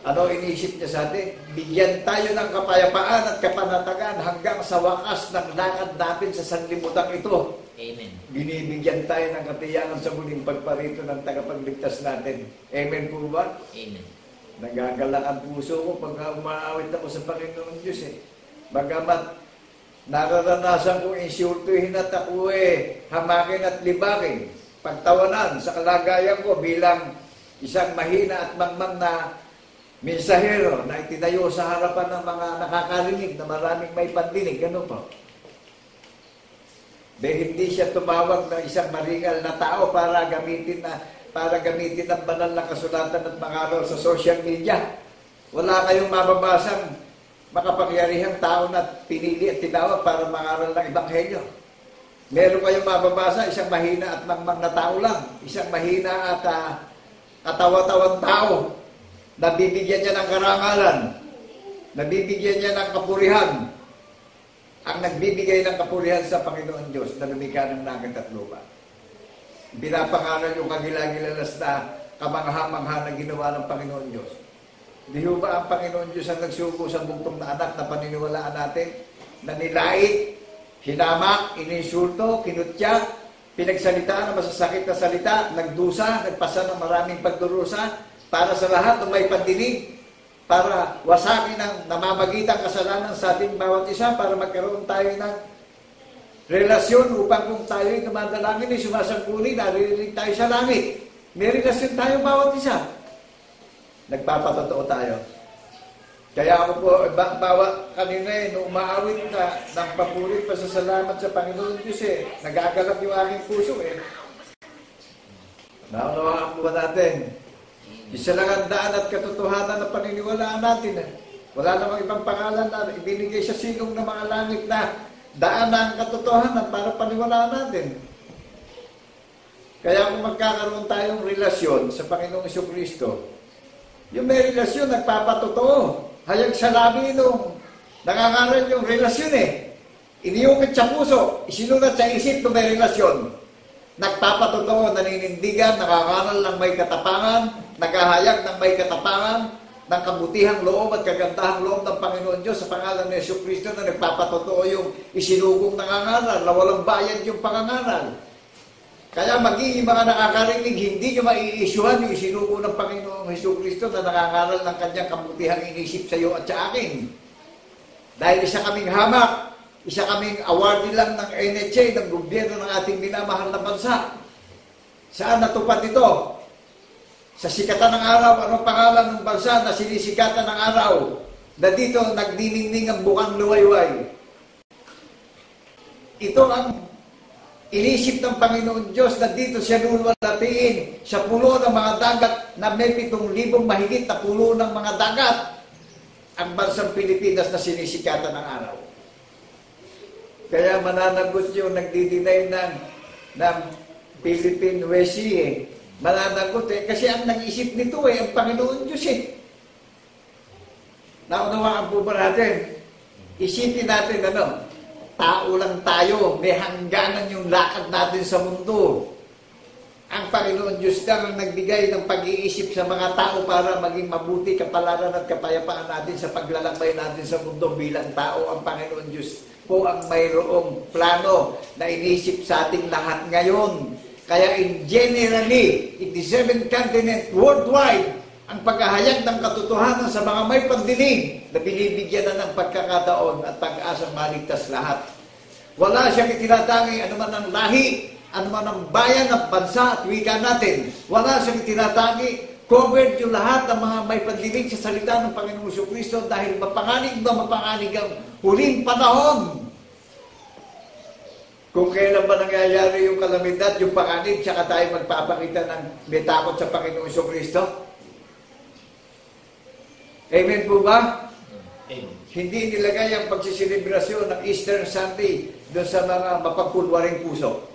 Ano inisip niya sa atin? Bigyan tayo ng kapayapaan at kapanatagan hanggang sa wakas ng lakad natin sa sanlibutan ito. Amen. Binibigyan tayo ng katiyakan sa muling pagparito ng tagapagligtas natin. Amen po ba? Amen. Nagagalak ang puso ko pag umaawit ako sa Panginoon Diyos eh. Bagamat nararanasan kong insultuhin at ako hamakin at libakin, pagtawanan sa kalagayan ko bilang isang mahina at mangmang na mensahero na itinayo sa harapan ng mga nakakarinig na maraming may pandinig. Ganun po. Dahil hindi siya tumawag ng isang maringal na tao para gamitin ang banal na kasulatan at mangaral sa social media. Wala kayong mababasang makapangyarihang tao na pinili at tinawag para mangaral ng Ebanghelyo. Meron kayong mababasa, isang mahina at mangmang na tao lang. Isang mahina at katawa-tawang tao. Nabibigyan niya ng karangalan. Nabibigyan niya ng kapurihan. Ang nagbibigay ng kapurihan sa Panginoon Diyos na lumikha ng langit at lupa. Binapangalan yung kagilagilalas na kamangha-mangha na ginawa ng Panginoon Diyos. Di ba ang Panginoon Diyos ang nagsugo sa bugtong na anak na paniniwalaan natin, na nilait, hinamak, ininsulto, kinutya, pinagsalitaan ng masasakit na salita, nagdusa, nagpasa ng maraming pagdurusa, para sa lahat ng may pandinig, para wasakin ang namamagitang kasalanan sa ating bawat isa, para magkaroon tayo ng relasyon upang kung tayo'y dumadalangin ay sumasangkuli, naririnig tayo sa langit. May relasyon tayo bawat isa. Nagpapatotoo tayo. Kaya ako po, bawat kanina nung umaawit na ng papurit pa sa salamat sa Panginoon Diyos nagagalak yung aking puso Naunawaan po ba natin? Isa lang ang daan at katotohanan na paniniwalaan natin Wala namang ibang pangalan na ibinigay sa silong ng mga langit na daan ng katotohanan para paniwalaan natin. Kaya kung magkakaroon tayong relasyon sa Panginoong Jesucristo, yung may relasyon, nagpapatotoo. Hayag sa labi nung nangangaral yung relasyon Iniyukit sa puso, isinulat sa isip na may relasyon. nagpapatotoo, naninindigan, nakakanal ng may katapangan, naghahayag ng may katapangan, ng kabutihang loob at kagandahang loob ng Panginoon Diyos sa pangalan ni Jesucristo na nagpapatotoo yung isinugong nangangaral, na walang bayad yung pangangaral. Kaya magiging mga nakakarinig, hindi nyo maiisyuhan yung isinugo ng Panginoong Jesucristo na nangangaral ng kanyang kabutihang inisip sa iyo at sa akin. Dahil isa kaming hamak, isa kaming awardee lang ng NHA, ng gobyerno ng ating minamahal na bansa. Saan natupad ito? Sa sikatan ng araw, anong pangalan ng bansa na sinisikatan ng araw? Na dito nagdiningning ang bukang luwayway. Ito ang inisip ng Panginoon Diyos na dito siya luluwalhatiin sa pulo ng mga dagat na may 7,000 mahigit na pulo ng mga dagat ang bansang Pilipinas na sinisikatan ng araw. Kaya mananagot yung nagdi-deny ng Philippine Sea mananagot kasi ang nag-isip nito ang Panginoon Diyos Naunawaan po ba natin? Isipin natin tao lang tayo, may hangganan yung lakad natin sa mundo. Ang Panginoon Diyos lang ang nagbigay ng pag-iisip sa mga tao para maging mabuti, kapalaran at kapayapaan natin sa paglalakbay natin sa mundo bilang tao. Ang Panginoon Diyos po ang mayroong plano na inisip sa ating lahat ngayon. Kaya in generally, in the 7th continent, worldwide, ang paghahayag ng katotohanan sa mga may pagdinig na binibigyan na ng pagkakataon at pag-asang maligtas lahat. Wala siyang itinatangi anuman ang lahi, anuman ang bayan at bansa at wika natin. Wala siyang itinatangi, covered yung lahat ng mga may pagdinig sa salita ng Panginoong Jesucristo dahil mapanganig ang huling panahon. Kung kailan ba nangyayari yung kalamidad, yung panganib, saka tayo magpapakita ng may takot sa Panginoong Jesucristo? Amen po ba? Amen. Hindi nilagay ang pagsiselebrasyon ng Easter Sunday doon sa mga mapagkunwaring puso.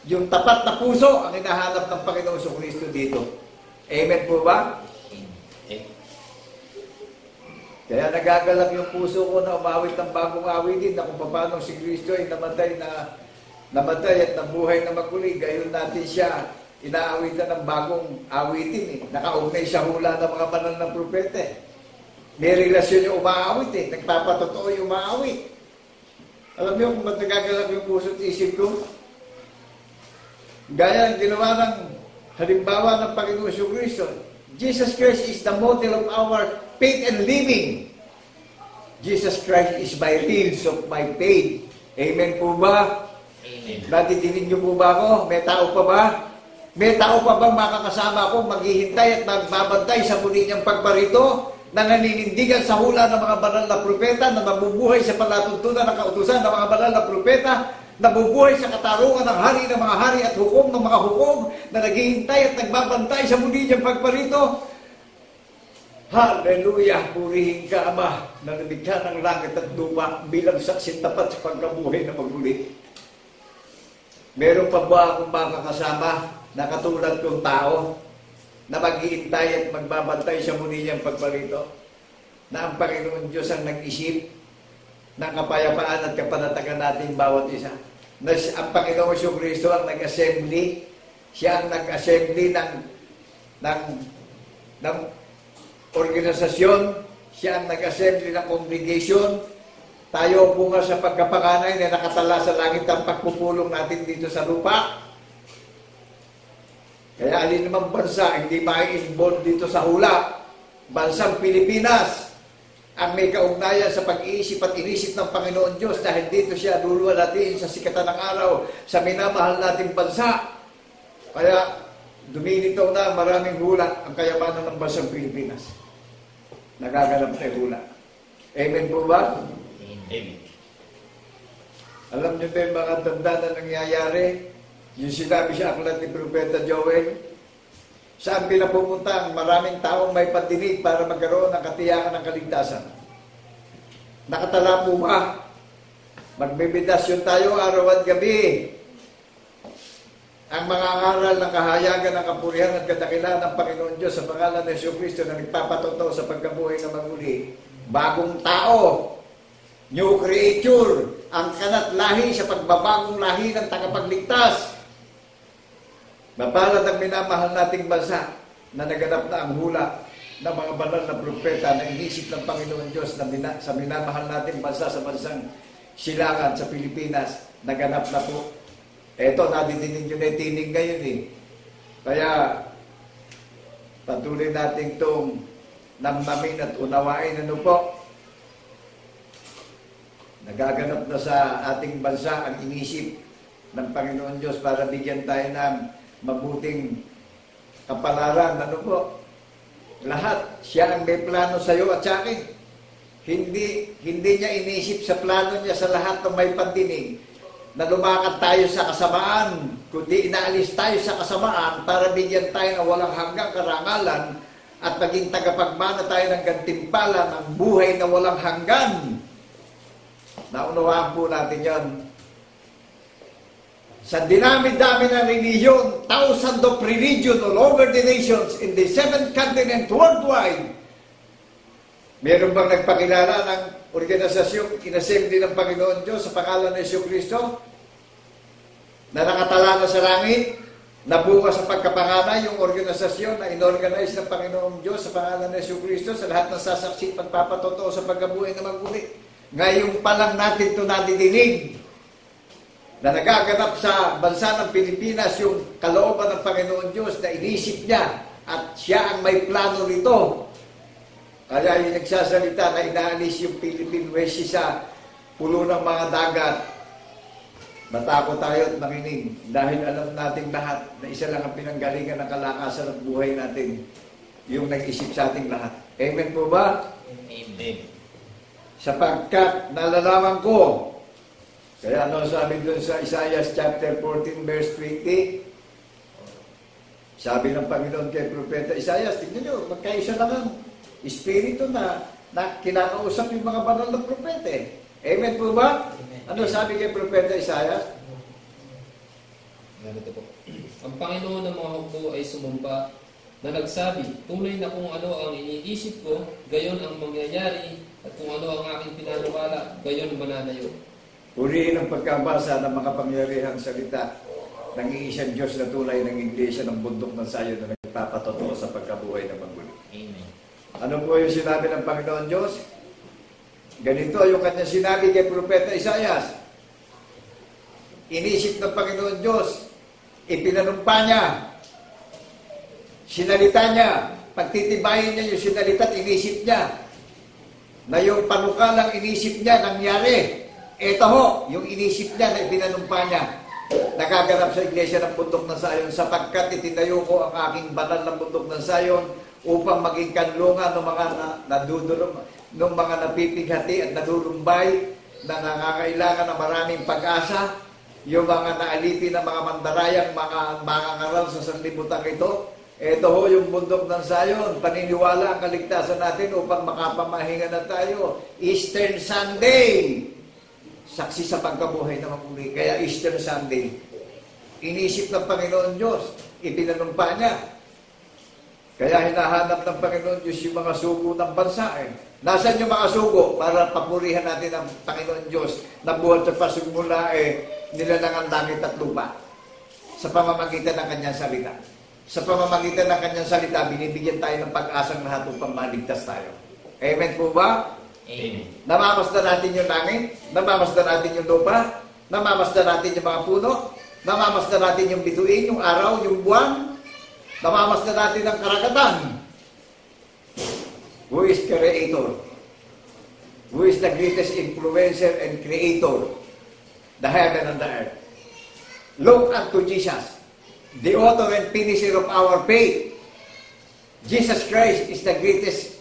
Yung tapat na puso ang hinahanap ng Panginoong Jesucristo dito. Amen po ba? Amen. Kaya nagagalak yung puso ko na umawit ng bagong awitin na kung paano si Kristo ay namatay at nabuhay na maguli. Gayon natin siya inaawitan ng bagong awitin. Nakaugnay sa hula ng mga banal ng propeta. May relasyon yung umaawit Nagpapatotoo yung umaawit. Alam niyo kung ba't nagagalak yung puso at isip ko? Gaya ang ginawa ng halimbawa ng Panginoon Jesucristo. Jesus Christ is the model of our faith and living. Jesus Christ is my reels of my faith. Amen po ba? Amen. Natidinig niyo po ba ako? May tao pa ba? May tao pa bang makakasama ko maghihintay at magbabantay sa muli niyang pagbarito na naninindigan sa hula ng mga banal na propeta na nabubuhay sa palatuntunan ng kautusan ng mga banal na propeta, nabubuhay sa katarungan ng hari ng mga hari at hukom ng mga hukom na naghihintay at nagbabantay sa muli niyang pagparito. Hallelujah! Purihin ka, Ama, na lumikha ng langit at lupa bilang saksi tapat sa pagkabuhay na maguli. Meron pa ba akong makakasama na katulad kong tao na maghihintay at magbabantay sa muli niyang pagparito? Na ang Panginoon Diyos ang nag-isip ng kapayapaan at kapanatagan natin bawat isa. Na ang Panginoong Jesucristo ang nag-assembly, siya ang nag-assembly ng organisasyon, siya ang nag-assembly ng congregation. Tayo bunga sa pagkapanganay na nakatala sa langit ang pagpupulong natin dito sa lupa. Kaya alin namang bansa hindi mai-involve dito sa hula. Bansang Pilipinas ang may kaugnayan sa pag-iisip at inisip ng Panginoon Diyos dahil dito siya luluwalhatiin sa sikatan ng araw sa minamahal nating bansa. Kaya dumilitaw na maraming hula ang kayamanan ng bansang Pilipinas. Nagaganap na hula. Amen po ba? Amen. Alam niyo ba yung mga tanda na nangyayari? Yung sinabi sa aklat ni Propeta Joel, saan pinapumunta ang maraming taong may pandinig para magkaroon ng katiyakan ng kaligtasan? Nakatala po ba? Magbibitasyon tayo araw at gabi. Ang mga ngaral ng kahayagan ng kapurihan at kadakilaan ng Panginoon Diyos sa pangalan ng Jesucristo na nagpapatotoo sa pagkabuhay na maguli. Bagong tao, new creature, ang kanat lahi sa pagbabagong lahi ng tagapagligtas. Mapalad ang minamahal nating bansa na naganap na ang hula ng mga banal na propeta na inisip ng Panginoon Diyos na sa minamahal nating bansa sa bansang Silangan sa Pilipinas, naganap na po. Eto, nadidinig nyo na yung tinig ngayon eh. Kaya, patuloy natin itong namnamin at unawain. Ano po? Nagaganap na sa ating bansa ang inisip ng Panginoon Diyos para bigyan tayo ng mabuting kapalaran. Ano po? Lahat. Siya ang may plano sa iyo at sa akin. Hindi niya inisip sa plano niya sa lahat ng may pandinig na lumakad tayo sa kasamaan, kundi inaalis tayo sa kasamaan para bigyan tayo ng walang hanggang karangalan at maging tagapagmana tayo ng gantimpala ng buhay na walang hanggan. Naunawaan po natin yan. Sa dinami-dami ng religion, thousands of religion all over the nations in the 7th continent worldwide, meron bang nagpakilala ng organisasyong inassembly ng Panginoon Diyos sa pangalan ng Jesucristo na nakatala na sa langit, nabuka sa pagkapanganay yung organisasyon na inorganize ng Panginoon Diyos sa pangalan ng Jesucristo sa lahat ng sasaksi at pagpapatotoo sa pagkabuhay na magmuli. Ngayon pa lang natin ito nadidinig na nagaganap sa bansa ng Pilipinas yung kalooban ng Panginoon Diyos na inisip niya at siya ang may plano nito. Kaya yung nagsasalita na inaalis yung Philippine West sa pulo ng mga dagat, matakot tayo at makinig dahil alam natin lahat na isa lang ang pinanggalingan ng kalakasan at buhay natin, yung nag-isip sa ating lahat. Amen po ba? Amen. Sapagkat nalalaman ko, kaya ano sabi doon sa Isaiah chapter 14 verse 20, sabi ng Panginoon kay Propeta Isaiah, tignan nyo, magkaisa lang ang Espiritu na kinakausap yung mga banal na propeta. Amen po ba? Amen. Ano sabi kay Propeta Isaiah? Ganito po. Ang Panginoon ng mga hukbo ay sumumpa na nagsabi, tunay na kung ano ang iniisip ko, gayon ang mangyayari, at kung ano ang aking pinanawala, gayon mananayo. Purihin ang pagkabasa ng mga pangyarihang salita ng iisang Diyos na tulay ng Iglesia ng bundok ng Sayon na nagpapatotoo sa pagkabuhay ng magmuli. Amen. Ano po yung sinabi ng Panginoon Diyos? Ganito yung kanyang sinabi kay Propeta Isaiah. Inisip ng Panginoon Diyos, ipinanumpa niya, sinalita niya, pagtitibayin niya yung sinalita at inisip niya, na yung panukalang inisip niya nangyari. Ito ho, yung inisip niya na ipinanumpa niya, nagaganap sa Iglesia ng bundok ng Sayon, sapagkat itinayo ko ang aking banal ng bundok ng Sayon upang maging kanlungan ng mga nadudulong, ng mga napipighati at nadulumbay na nangangailangan ng maraming pag-asa, yung mga naalipin ng mga mandarayang, mga ngaral sa sanlibutan ito. Ito ho yung bundok ng Sayon, paniniwala ang kaligtasan natin upang makapamahinga na tayo. Easter Sunday, saksi sa pagkabuhay na magmuli. Kaya Easter Sunday, inisip ng Panginoon Diyos, ipinanumpa niya. Kaya hinahanap ng Panginoon Diyos yung mga sugo ng bansa. Nasaan yung mga sugo para papurihan natin ang Panginoon Diyos na buhat sa pasimula nilalang ang langit at lupa sa pamamagitan ng kanyang salita. Sa pamamagitan ng kanyang salita, binibigyan tayo ng pag-asang lahat upang maligtas tayo. Amen po ba? Amen. Namamasdan natin yung langit, namamasdan natin yung lupa, namamasdan natin yung mga puno, namamasdan natin yung bituin, yung araw, yung buwan, namamasdan natin ang karagatan. Who is creator? Who is the greatest influencer and creator? The heaven and the earth. Look unto Jesus, the author and finisher of our faith. Jesus Christ is the greatest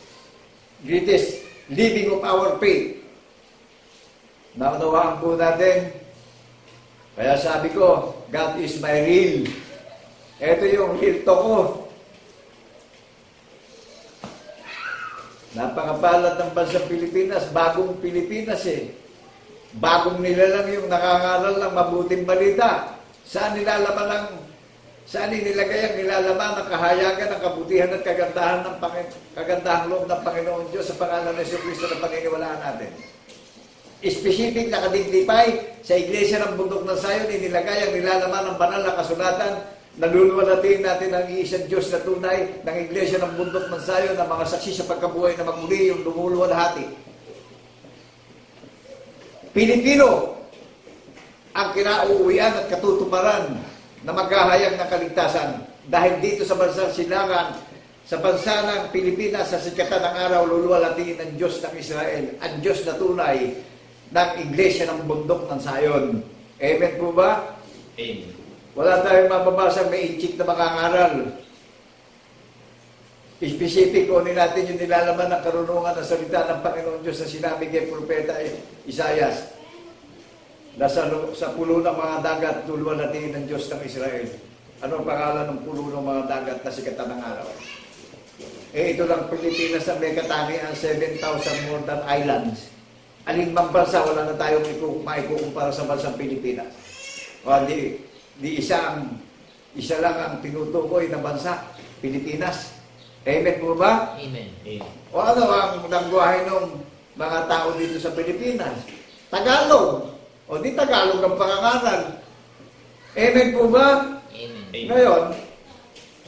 living of our faith. Naunawaan po natin. Kaya sabi ko, God is my real. Ito yung real to ko. Napakapalad ng bansang Pilipinas, bagong Pilipinas Bagong nilalang yung nakangaral ng mabuting balita. Saan nilagay ang nilalaman ng kahayagan, ng kabutihan at kagandahang loob ng Panginoon Diyos sa pangalan ng Jesucristo na paniniwalaan natin. Specific na kadiglipay sa Iglesia ng Bundok ng Sayon, inilagay ang nilalaman ng banal na kasulatan Naluluwalhatiin natin ang iisang Diyos na tunay ng Iglesia ng Bundok ng Zion na mga saksi sa pagkabuhay na magmuli yung lumuluwalhati. Pilipino ang kinauuwian at katutuparan na maghahayag ng kaligtasan. Dahil dito sa bansang Silangan, sa bansa ng Pilipinas, sa sikatan ng araw, luluwalhatiin ng Diyos ng Israel, ang Diyos na tunay ng Iglesia ng Bundok ng Zion. Amen po ba? Amen. Wala tayong mababasang may inchik na makangaral. Specific, kunin natin yung nilalaman ng karunungan ng salita ng Panginoon Diyos na sinabi kay Propeta Isaias. Sa pulo ng mga dagat, luluwalhatiin ng Diyos ng Israel. Ano ang pangalan ng pulo ng mga dagat na sikatan ng araw? Ito lang Pilipinas na may katangian 7,000 more than islands. Aling mang bansa, wala na tayong maikukumpara sa bansang Pilipinas. O di isa lang ang tinutukoy na bansa, Pilipinas. Amen po ba? Amen. Amen. O ano ang langwahe ng mga tao dito sa Pilipinas? Tagalog. O di Tagalog ang pangangaral. Amen po ba? Amen. Ngayon,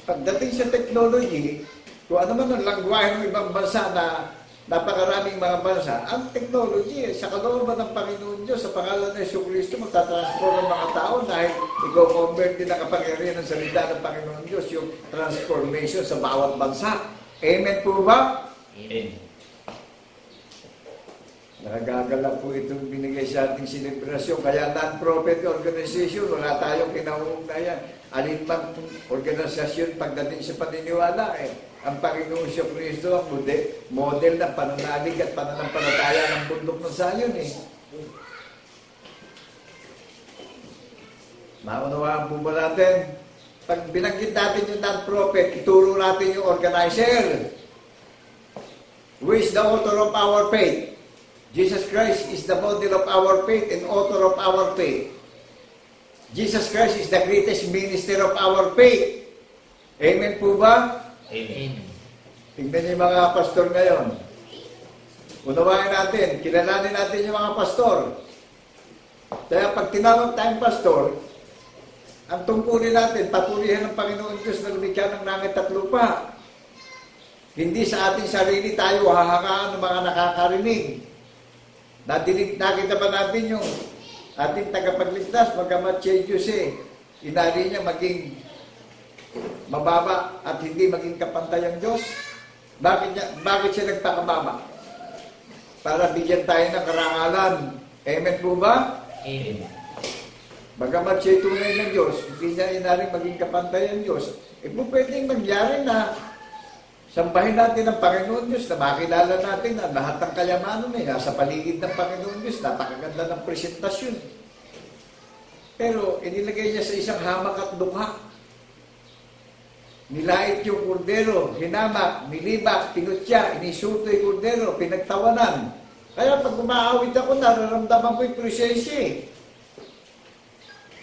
pagdating sa technology, kung ano man ang langwahe ng ibang bansa na napakaraming mga bansa, ang technology, sa kalooban ng Panginoon Diyos, sa pangalan ng Jesucristo, magtatransform ang mga tao dahil i-convert din ang kapangyarihan ng salita ng Panginoon Diyos, yung transformation sa bawat bansa. Amen po ba? Amen. Nagagala po itong binigay sa ating selebrasyon. Kaya non-profit organization, wala tayong kinauugnayan. Alin bang organisasyon pagdating sa paniniwala ang Panginoon Jesucristo ang model ng pananalig at pananampalataya ng bundok ng Zion Maunawaan po ba natin? Pag binanggit natin yung non-profit, ituro natin yung organizer. Who is the author of our faith? Jesus Christ is the model of our faith and author of our faith. Jesus Christ is the greatest minister of our faith. Amen po ba? Amen. Tingnan niyo yung mga pastor ngayon. Unawain natin, kilalanin natin yung mga pastor. Kaya pag tinawag tayong pastor, ang tungkulin natin, papurihan ng Panginoon Diyos na lumikha ng langit at lupa. Hindi sa ating sarili tayo hahangaan ng mga nakakarinig. Nakita ba natin yung ating tagapagligtas, magamat siya Jose, inari niya maging mababa at hindi maging kapantay ang Diyos? Bakit siya nagpakababa? Para bigyan tayo ng karangalan. Amen po ba? Amen. Bagamat siya tunay ng Diyos, hindi niya inaring maging kapantay ang Diyos. Pwedeng mangyari na sambahin natin ang Panginoon Diyos na makilala natin na lahat ng kayamanan nasa paligid ng Panginoon Diyos. Napakaganda ng presentasyon. Pero inilagay niya sa isang hamak at dukha. Nilait yung kordero, hinamak, nilibak, pinutya, inisulto yung kordero, pinagtawanan. Kaya pag umaawit ako, nararamdaman ko yung presensya.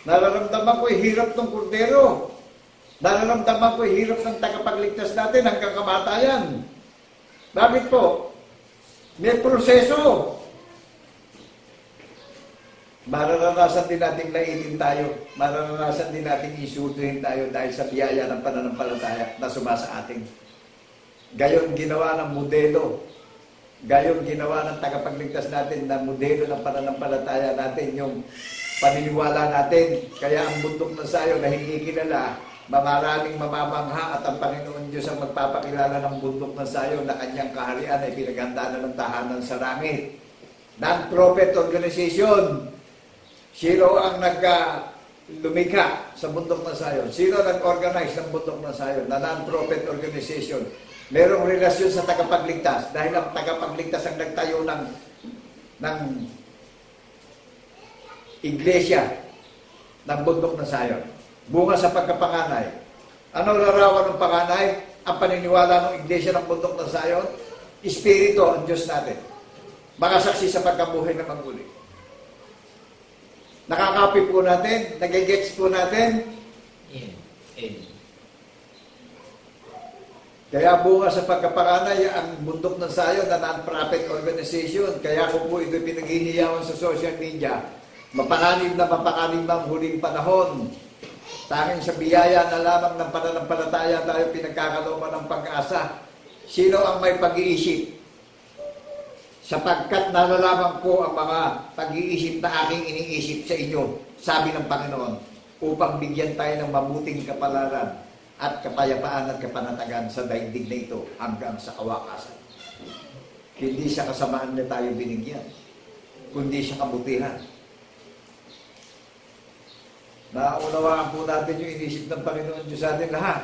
Nararamdaman ko yung hirap ng kordero. Nararamdaman ko yung hirap ng tagapagligtas natin hanggang kamatayan. Bakit po? May proseso. Mararanasan din natin laitin tayo. Mararanasan din natin isultuhin tayo dahil sa biyaya ng pananampalataya na sumasa atin. Gayon ginawa ng modelo. Gayon ginawa ng tagapagligtas natin na modelo ng pananampalataya natin, yung paniniwala natin. Kaya ang bundok ng Zion na hindi kilala, mamaraming mamamangha at ang Panginoon Diyos ang magpapakilala ng bundok ng Zion na kanyang kaharian ay pinaghanda na ng tahanan sa langit. Non-profit organization. Sino ang lumikha sa bundok ng Zion? Sino nag-organize ng bundok ng Zion na non-profit organization? Merong relasyon sa tagapagligtas dahil ang tagapagligtas ang nagtayo ng iglesia ng bundok ng Zion. Bunga sa pagkapanganay. Ano larawan ng panganay? Ang paniniwala ng iglesia ng bundok ng Zion? Espiritu ang Diyos natin. Makasaksi sa pagkabuhay ng maguli. Nakakapi po natin, nagigets po natin. Amen. Kaya bunga sa pagkapanganay ang bundok ng Zion na non-profit organization. Kaya ko po ito pinaghihiyawang sa social media. Mapanganib na mapanganib ang huling panahon. Tanging sa biyaya na lamang ng pananampalataya tayo pinagkakalooban ng pag-asa. Sino ang may pag-iisip? Sapagkat nalalaman ko ang mga pag-iisip na aking iniisip sa inyo, sabi ng Panginoon, upang bigyan tayo ng mabuting kapalaran at kapayapaan at kapanatagan sa daigdig na ito hanggang sa kawakasan. Hindi sa kasamaan na tayo binigyan, kundi sa kabutihan. Naunawaan po natin yung inisip ng Panginoon Diyos sa atin lahat.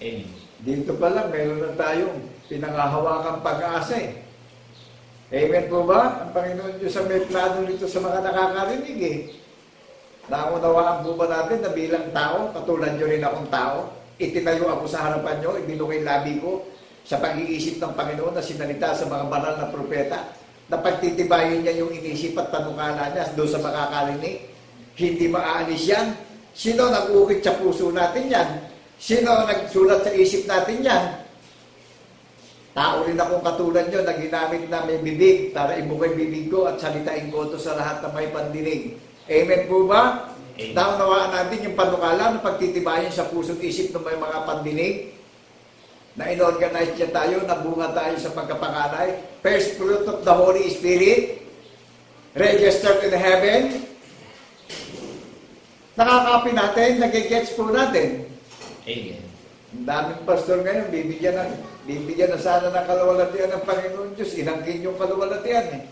Amen. Dito pa lang, meron na tayong pinangahawakang pag-asa eh. Amen po ba? Ang Panginoon Diyos ang may plano nito sa mga nakakarinig eh. Naunawaan po ba natin na bilang tao, katulad nyo rin akong tao, itinayo ako sa harapan nyo, ibinukay labi ko sa pag-iisip ng Panginoon na sinalita sa mga banal na propeta, na pagtitibayin niya yung inisip at panukala niya doon sa makakarinig. Hindi maaalis yan. Sino nag-ukit sa puso natin yan? Sino nagsulat sa isip natin yan? Tao rin akong katulad nyo na ginamit na may bibig para ibukay bibig ko at salitain ko ito sa lahat na may pandinig. Amen po ba? Amen. Naunawaan natin yung panukala na pagtitibayin sa puso't isip ng may mga pandinig. Na inorganize niya tayo, nabunga tayo sa pagkapangalay. First fruit of the Holy Spirit, registered in heaven. Nakakapi natin, nagigets po natin. Amen. Ang daming pastor ngayon, bibigyan na sana ng kaluwalhatian ng Panginoon Diyos. Inangkin yung kaluwalhatian eh.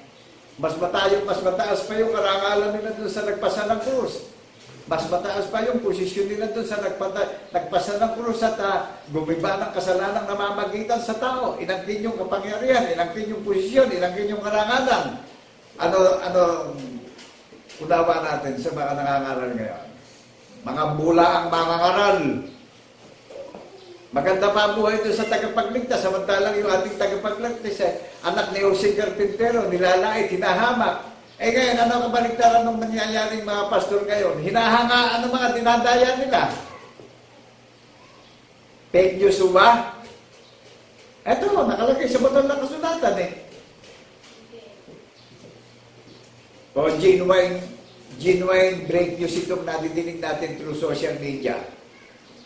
Mas mataas pa yung karangalan nila doon sa nagpasa ng krus. Mas mataas pa yung posisyon nila doon sa nagpasa ng krus at gumiba ng kasalanang namamagitan sa tao. Inangkin yung kapangyarihan, inangkin yung posisyon, inangkin yung karangalan. Ano unawa natin sa mga nangangaral ngayon? Mga bula ang mangangaral. Maganda pa ang buhay ito sa tagapagligtas, samantalang yung ating tagapagligtas anak ni Jose Carpintero, nilalait, hinahamak. Ngayon, ano ang kabaligtaran ng nangyayaring mga pastor ngayon? Hinahangaan ang mga dinadaya nila. Fake news ba? Eto, nakalagay sa botol ng kasulatan eh. O genuine break news itong nadidinig natin through social media.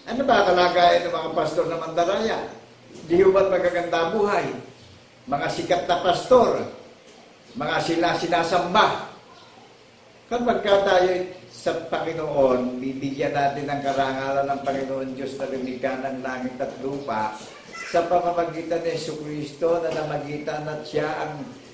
Ano ba kalagayan ng mga pastor na mandaraya? Di ba't magaganda buhay? Mga sikat na pastor, mga sinasamba. Kapag tayo sa Panginoon, bibigyan natin ng karangalan ng Panginoon Diyos na lumikha ng langit at lupa sa pamamagitan ni Jesucristo na namagitan at siya ang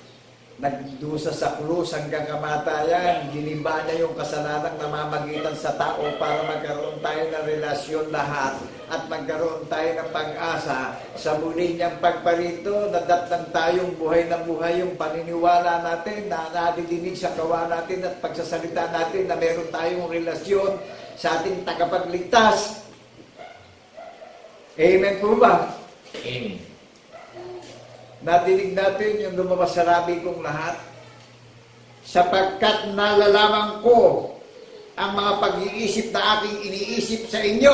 nagdusa sa krus hanggang kamatayan, giniba niya yung kasalanang namamagitan sa tao para magkaroon tayo ng relasyon lahat at magkaroon tayo ng pag-asa sa muli niyang pagparito, nadatnan tayong buhay na buhay yung paniniwala natin na nadidinig sa gawa natin at pagsasalita natin na meron tayong relasyon sa ating tagapagligtas. Amen po ba? Amen. Nadinig natin yung lumabas sa labi kong lahat, sapagkat nalalaman ko ang mga pag-iisip na aking iniisip sa inyo.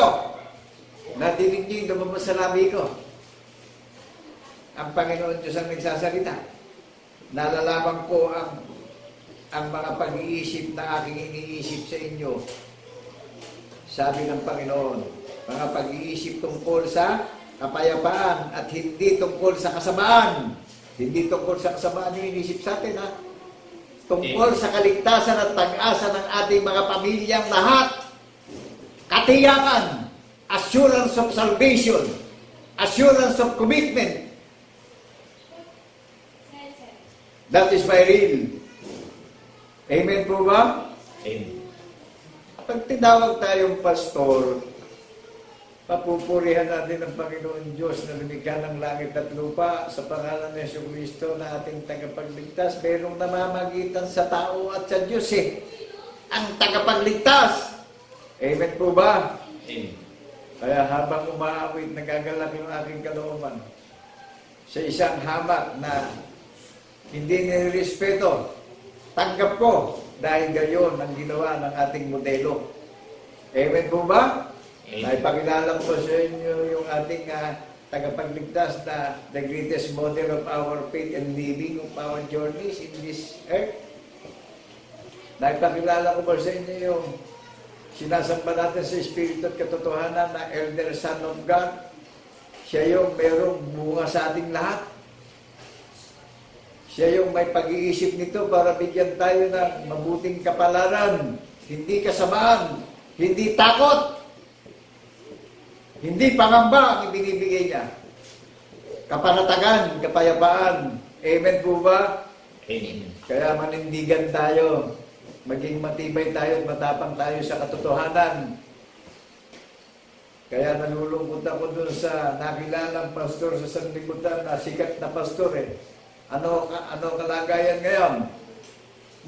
Nadinig niyo yung lumabas sa labi ko. Ang Panginoon Diyos ang nagsasalita. Nalalaman ko ang mga pag-iisip na aking iniisip sa inyo. Sabi ng Panginoon, mga pag-iisip tungkol sa kapayapaan at hindi tungkol sa kasamaan. Hindi tungkol sa kasamaan yung inisip sa atin, ha? Tungkol sa kaligtasan at pag-asa ng ating mga pamilyang lahat. Katiyakan, assurance of salvation, assurance of commitment. That is my real. Amen po ba? Amen. Pag tinawag tayong pastor, papupurihan natin ang Panginoon Diyos na lumikha ng langit at lupa sa pangalan ni Jesucristo na ating tagapagligtas. Merong namamagitan sa tao at sa Diyos eh. Ang tagapagligtas. Amen po ba? Amen. Kaya habang umaawit, nagagalak yung aking kalooban sa isang hamak na hindi nirespeto, tanggap ko dahil gayon ang ginawa ng ating modelo. Amen po ba? Naipakilala ko sa inyo yung ating tagapagligtas na the greatest model of our faith and living of our journeys in this earth. Naipakilala ko sa inyo yung Sinasamba natin sa Espiritu at katotohanan na Elder Son of God. Siya yung merong bunga sa ating lahat. Siya yung may pag-iisip nito para bigyan tayo ng mabuting kapalaran, hindi kasamaan, hindi takot, hindi pangamba ang ibinibigay niya. Kapanatagan, kapayapaan. Amen po ba? Amen. Kaya manindigan tayo. Maging matibay tayo at matapang tayo sa katotohanan. Kaya nalulungkot ako dun sa nakilalang pastor sa sanlibutan na sikat na pastor eh. Ano kalagayan ngayon?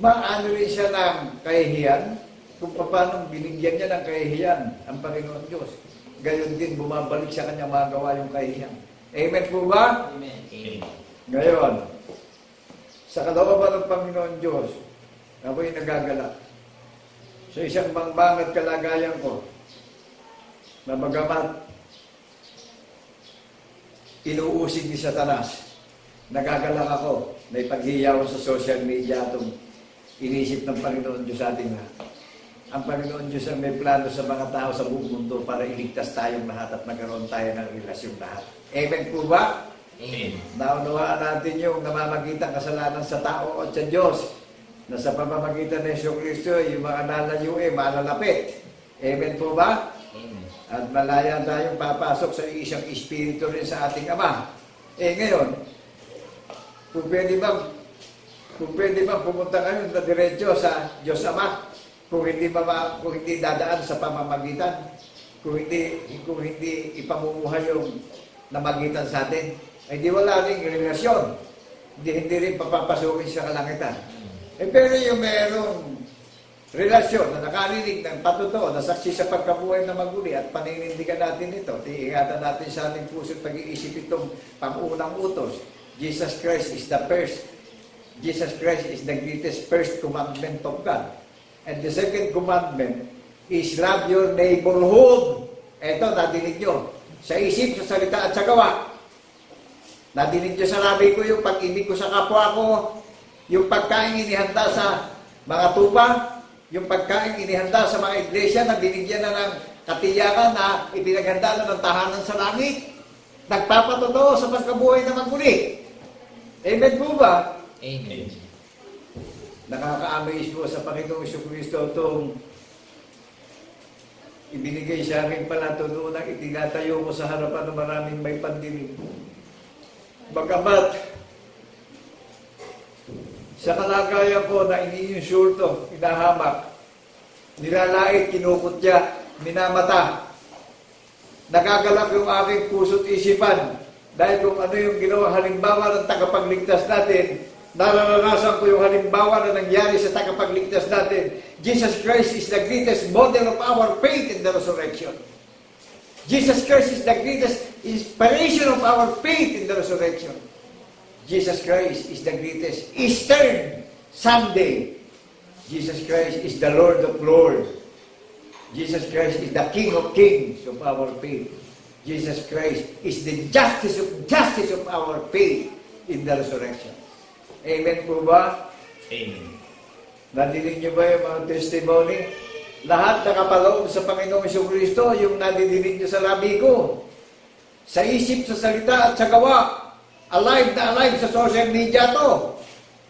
Maano rin siya ng kahihiyan kung paano binigyan niya ng kahihiyan ang Panginoon Diyos. Gayon din bumabalik sa kanya magawa yung kahihiyan. Amen po ba? Amen. Amen. Ngayon, sa kalooban ng Panginoon Diyos, ako'y nagagala sa isang mangbangat kalagayan ko na bagamat inuusig ni Satanas, nagagalak ako, may paghiyaw sa social media itong inisip ng Panginoon Diyos sa ating lahat. Ang Panginoon Diyos ang may plano sa mga tao sa buong mundo para iligtas tayong lahat at magkaroon tayo ng relasyon lahat. Amen po ba? Amen. Naunawaan natin yung namamagitan kasalanan sa tao at sa Diyos na sa pamamagitan ng Yesu Kristo, yung mga nalayo malalapit. Amen po ba? Amen. At malaya tayong papasok sa isang espiritu rin sa ating Ama. Ngayon, kung pwede bang pumunta kayo na diretso sa Diyos Ama, kung hindi dadaan sa pamamagitan, kung hindi ipamumuhay yung namagitan sa atin, ay di wala ring relasyon. Hindi rin papapasukin sa kalangitan. Pero yung merong relasyon na nakarinig ng patotoo, na saksi sa pagkabuhay na maguli at paninindigan natin ito, tiingatan natin sa ating puso at pag-iisip itong pang-unang utos. Jesus Christ is the first. Jesus Christ is the greatest first commandment of God. And the second commandment is love your neighborhood. Ito, nadinig nyo. Sa isip, sa salita at sa gawa. Nadinig nyo sa labi ko yung pag-ibig ko sa kapwa ko, yung pagkain inihanda sa mga tupa, yung pagkain inihanda sa mga iglesia na binigyan na ng katiyakan na ipinaghanda na ng tahanan sa langit. Nagpapatotoo sa pagkabuhay na magmuli. Amen po ba? Amen. Nakaka-amaze po sa Panginoong Jesucristo itong ibinigay sa akin pala ito noon ang itinatayo ko sa harapan ng maraming may pandinig. Bagamat sa kalagayan ko na iniinsulto, inahamak, nilalait, kinukutya, minamata, nagagalak yung aking puso't isipan dahil kung ano yung ginawa halimbawa ng tagapagligtas natin, nararanasan ko yung halimbawa na nangyari sa tagapagligtas natin. Jesus Christ is the greatest model of our faith in the resurrection. Jesus Christ is the greatest inspiration of our faith in the resurrection. Jesus Christ is the greatest Eastern Sunday. Jesus Christ is the Lord of Lords. Jesus Christ is the King of Kings of our faith. Jesus Christ is the justice of our faith in the resurrection. Amen po ba? Amen. Nadinig niyo ba yung mga testimony? Lahat nakapaloob sa Panginoong Jesucristo, yung nadidinig niyo sa labi ko. Sa isip, sa salita at sa gawa. Alive na alive sa social media to.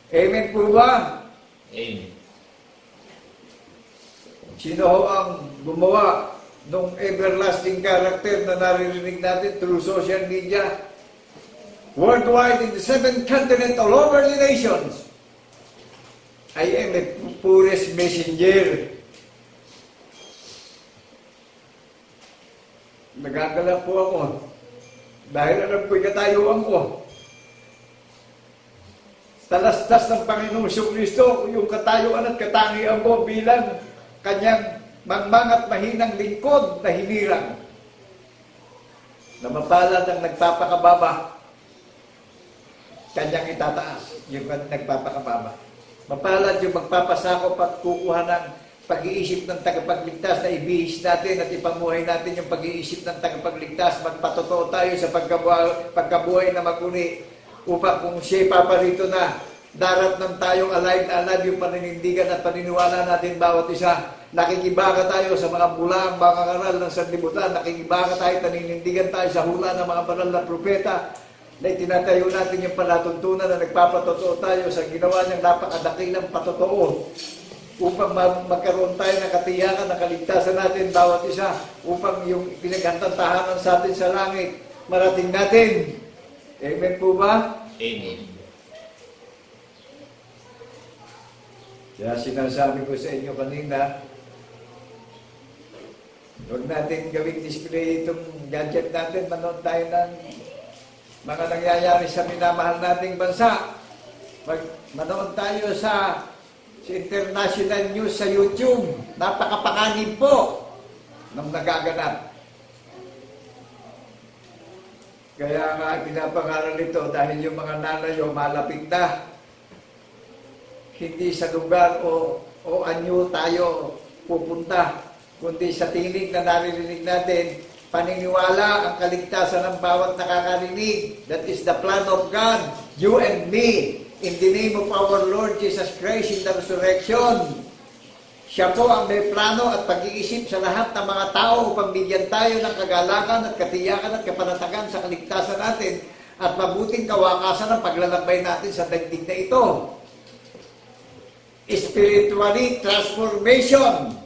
Amen po ba? Amen. Sino ho ang gumawa ng everlasting character na naririnig natin through social media? Worldwide in the 7th continent, all over the nations. I am a poorest messenger. Nagagalak po ako dahil alam ko'y katayuan ko. Talastas ng Panginoong Jesucristo yung katayuan at katangian ko bilang kanyang mangmang at mahinang lingkod na hinirang. Na mapalad ang nagpapakababa, kanyang itataas yung nagpapakababa. Mapalad yung magpapasakop at kukuha ng pag-iisip ng tagapagligtas na ibihis natin at ipamuhay natin yung pag-iisip ng tagapagligtas. Magpatotoo tayo sa pagkabuhay na maguni upang kung siya paparito na, darat tayong alive na alive yung paninindigan at paniniwala natin bawat isa. Nakikibaka tayo sa mga bulaang mga karal ng sanlibutan. Nakikibaka tayo, paninindigan tayo sa hula ng mga banal na propeta na itinatayo natin yung palatuntunan na nagpapatotoo tayo sa ginawa niyang napakadakilang patotoo upang magkaroon tayo ng katiyakan na kaligtasan natin bawat isa upang yung pinaghandang tahanan sa atin sa langit marating natin. Amen po ba? Amen. Kaya sinasabi ko sa inyo kanina, huwag natin gawing display itong gadget natin, manood tayo ng mga nangyayari sa minamahal nating bansa. Manood tayo sa international news sa YouTube. Napakapakanib po ng nagaganap. Kaya nga pinapangaral ito dahil yung mga nanayo malapit na. Hindi sa lugar o anyo tayo pupunta, kundi sa tinig na naririnig natin, paniniwala ang kaligtasan ng bawat nakakarinig. That is the plan of God, you and me, in the name of our Lord Jesus Christ in the resurrection. Siya po ang may plano at pag-iisip sa lahat ng mga tao upang bigyan tayo ng kagalakan at katiyakan at kapanatagan sa kaligtasan natin at mabuting kawakasan ng paglalakbay natin sa daigdig na ito. Spiritually transformation.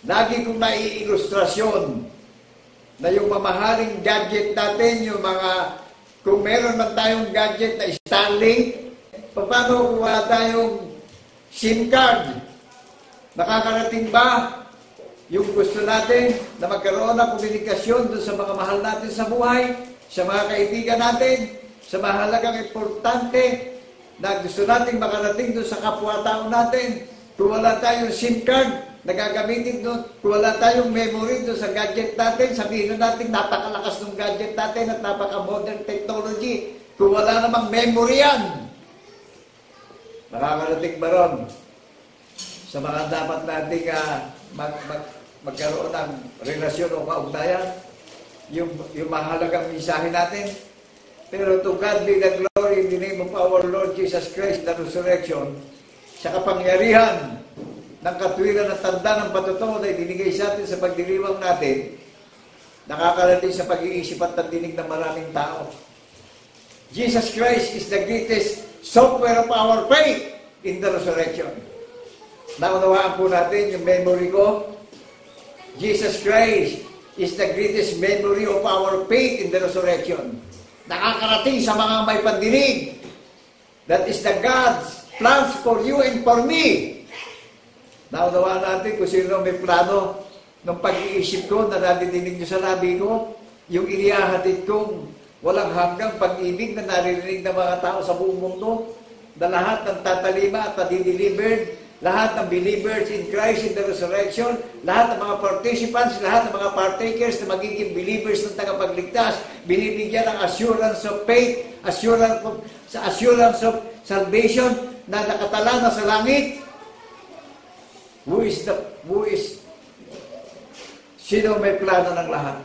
Lagi kong naiilustrasyon na yung mamahaling gadget natin, yung mga, kung meron man tayong gadget na Starlink, paano kung wala tayong SIM card? Nakakarating ba yung gusto natin na magkaroon ng komunikasyon doon sa mga mahal natin sa buhay, sa mga kaibigan natin, sa mahalagang importante na gusto nating makarating doon sa kapwa-tao natin? Kung wala tayong SIM card na gagamitin doon, kung wala tayong memory doon sa gadget natin, sabihin natin napakalakas ng gadget natin at napaka-modern technology. Kung wala namang memory yan, makakarating ba ron sa mga dapat nating magkaroon ng relasyon o kaugnayan, yung mahalagang mensahe natin? Pero to God be the glory in the name of our Lord Jesus Christ, the resurrection, sa kapangyarihan ng katwiran at tanda ng patutungo na ibinigay sa atin sa pagdiriwang natin, nakakarating sa pag-iisip at tandinig ng maraming tao. Jesus Christ is the greatest software of our faith in the resurrection. Naunawaan po natin yung memory ko. Jesus Christ is the greatest memory of our faith in the resurrection. Nakakarating sa mga may pandinig. That is the God's plans for you and for me. Naunawaan natin kung sino may plano ng pag-iisip ko na nadidinig nyo sa labi ko, yung inihahatid kong walang hanggang pag-ibig na naririnig ng mga tao sa buong mundo, na lahat ng tatalima at nadidelivered, lahat ng believers in Christ in the resurrection, lahat ng mga participants, lahat ng mga partakers na magiging believers ng tagapagligtas, binibigyan ng assurance of faith, assurance of salvation na nakatala na sa langit. Sino may plano ng lahat?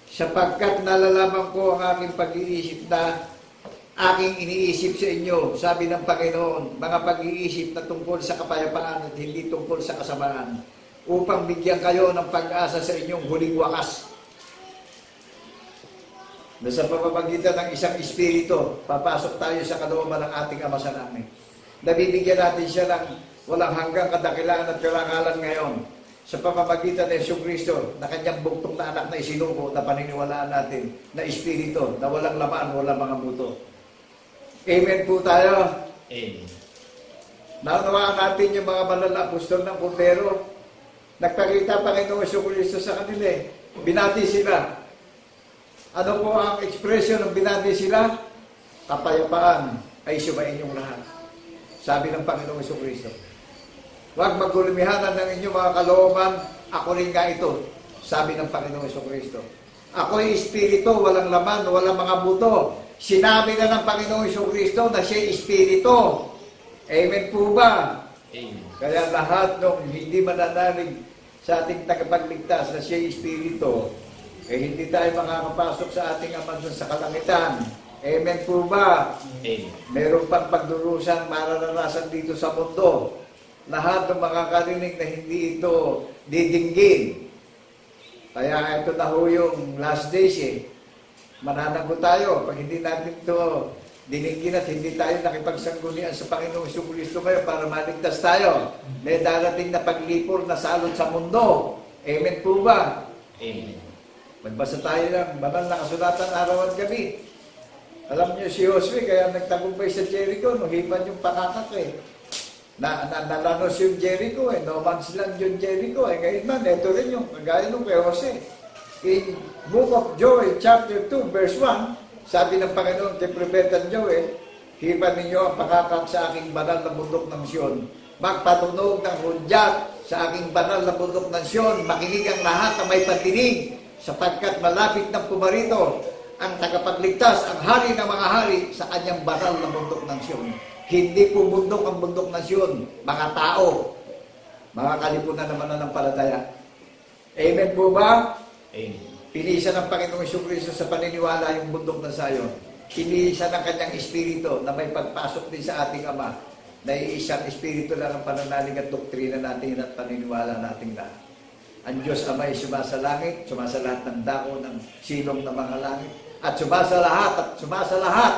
Sapagkat nalalaman ko ang aking pag-iisip na aking iniisip sa inyo, sabi ng Panginoon, mga pag-iisip na tungkol sa kapayapaan at hindi tungkol sa kasamaan, upang bigyan kayo ng pag-asa sa inyong huling wakas. Na sa pamamagitan ng isang espiritu, papasok tayo sa kalooban ng ating Ama sa langit. Nabibigyan natin siya ng walang hanggang kadakilaan at karangalan ngayon sa pamamagitan ng Yesu Kristo na kanyang bugtong na anak na isinuko na paniniwalaan natin na espiritu na walang laman, walang mga buto. Amen po tayo. Amen. Naunawaan natin yung mga banal na apostol ng Kordero. Nagpakita Panginoong Yesu Kristo sa kanila. Binati sila. Ano po ang ekspresyon ng binati sila? Kapayapaan ay sumain inyong lahat. Sabi ng Panginoong Yesu Kristo. Huwag magulumihanan ng inyong mga kalooban, ako rin nga ito. Sabi ng Panginoong Yesu Kristo. Ako'y espiritu, walang laman, walang mga buto. Sinabi na ng Panginoong Yesu Kristo na siya'y espiritu. Amen po ba? Amen. Kaya lahat ng hindi mananalig sa ating tagapagligtas na siya'y espiritu, hindi tayo makakapasok sa ating Ama sa kalangitan. Amen po ba? Amen. Meron pang pagdurusan mararanasan dito sa mundo. Lahat ng makakarinig na hindi ito didinggin. Kaya ito na ho yung last days eh. Mananagot tayo. Pag hindi natin ito dinigin at hindi tayo nakipagsanggunian sa Panginoong Jesucristo kayo para maligtas tayo. May darating na paglipol na salot sa mundo. Amen po ba? Amen. Magbasa tayo ng banal na kasulatan araw at gabi. Alam niyo si Josue kaya nagtagumpay sa Jericho, hipan yung pakakak eh. Nalanos yung Jericho eh, no man's land yung Jericho eh. Ngayon man, ito rin yung kagaya nung kay Jose. In Book of Joel, chapter 2, verse 1, sabi ng Panginoon kay Propeta Joel, hipan ninyo ang pakakak sa aking banal na bundok ng Sion. Magpatunog ng hudyat sa aking banal na bundok ng Sion. Makinig ang lahat na may patinig, sapagkat malapit ng pumarito ang tagapagligtas, ang hari ng mga hari sa kanyang banal na bundok ng Sion. Hindi po bundok ang bundok ng Sion, mga tao. Mga kalipunan naman na ng palataya. Amen po ba? Amen. Pinisa ng Panginoong Jesucristo sa paniniwala yung bundok ng Sion. Pinisa ng kanyang espiritu na may pagpasok din sa ating Ama. Na iisang espiritu lang ang pananalig at doktrina natin at paniniwala natin lahat. Ang Diyos Ama ay sumasalangit, sumasalahat ng dako ng silong ng mga langit, at sumasalahat.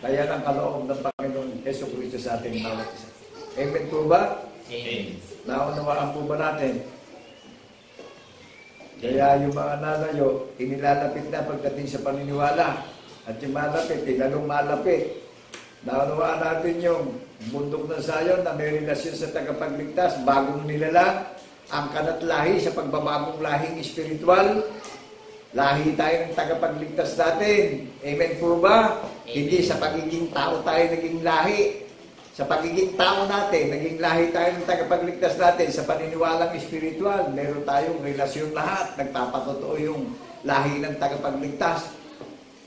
Kaya ang kaloob ng Panginoon Jesucristo sa ating bawat isa. Amen po ba? Amen. Naunawaan po ba natin? Kaya yung mga nalayo, inilalapit na pagdating sa paniniwala. At yung malapit, lalong malapit. Naunawaan natin yung bundok ng Sion na may relasyon sa tagapagligtas, bagong nilalang, ang kanatlahi sa pagbabagong lahing espiritual. Lahi tayo ng tagapagligtas natin. Amen po ba? Amen. Hindi sa pagiging tao tayo naging lahi. Sa pagiging tao natin, naging lahi tayo ng tagapagligtas natin. Sa paniniwalang espiritual, meron tayong relasyon lahat. Nagpapatotoo yung lahi ng tagapagligtas.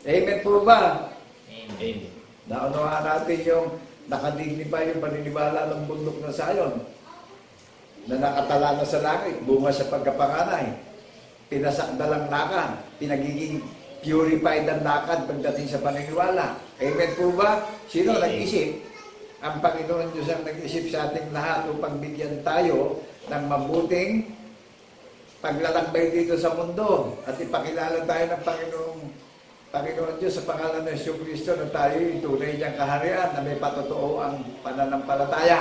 Amen po ba? Amen. Naunawaan natin yung nakadignify yung paniniwala ng bundok ng Sion na nakatala na sa langit, bunga sa pagkapanganay. Pinasakdalang lakad, pinagiging purified ang lakad pagdating sa paniniwala. Amen po ba? Sino nag-isip? Ang Panginoon Diyos ang nag-isip sa ating lahat upang bigyan tayo ng mabuting paglalakbay dito sa mundo at ipakilala tayo ng Panginoon Diyos sa pangalan ng Jesucristo na tayo yung tunay niyang kaharian na may patotoo ang pananampalataya.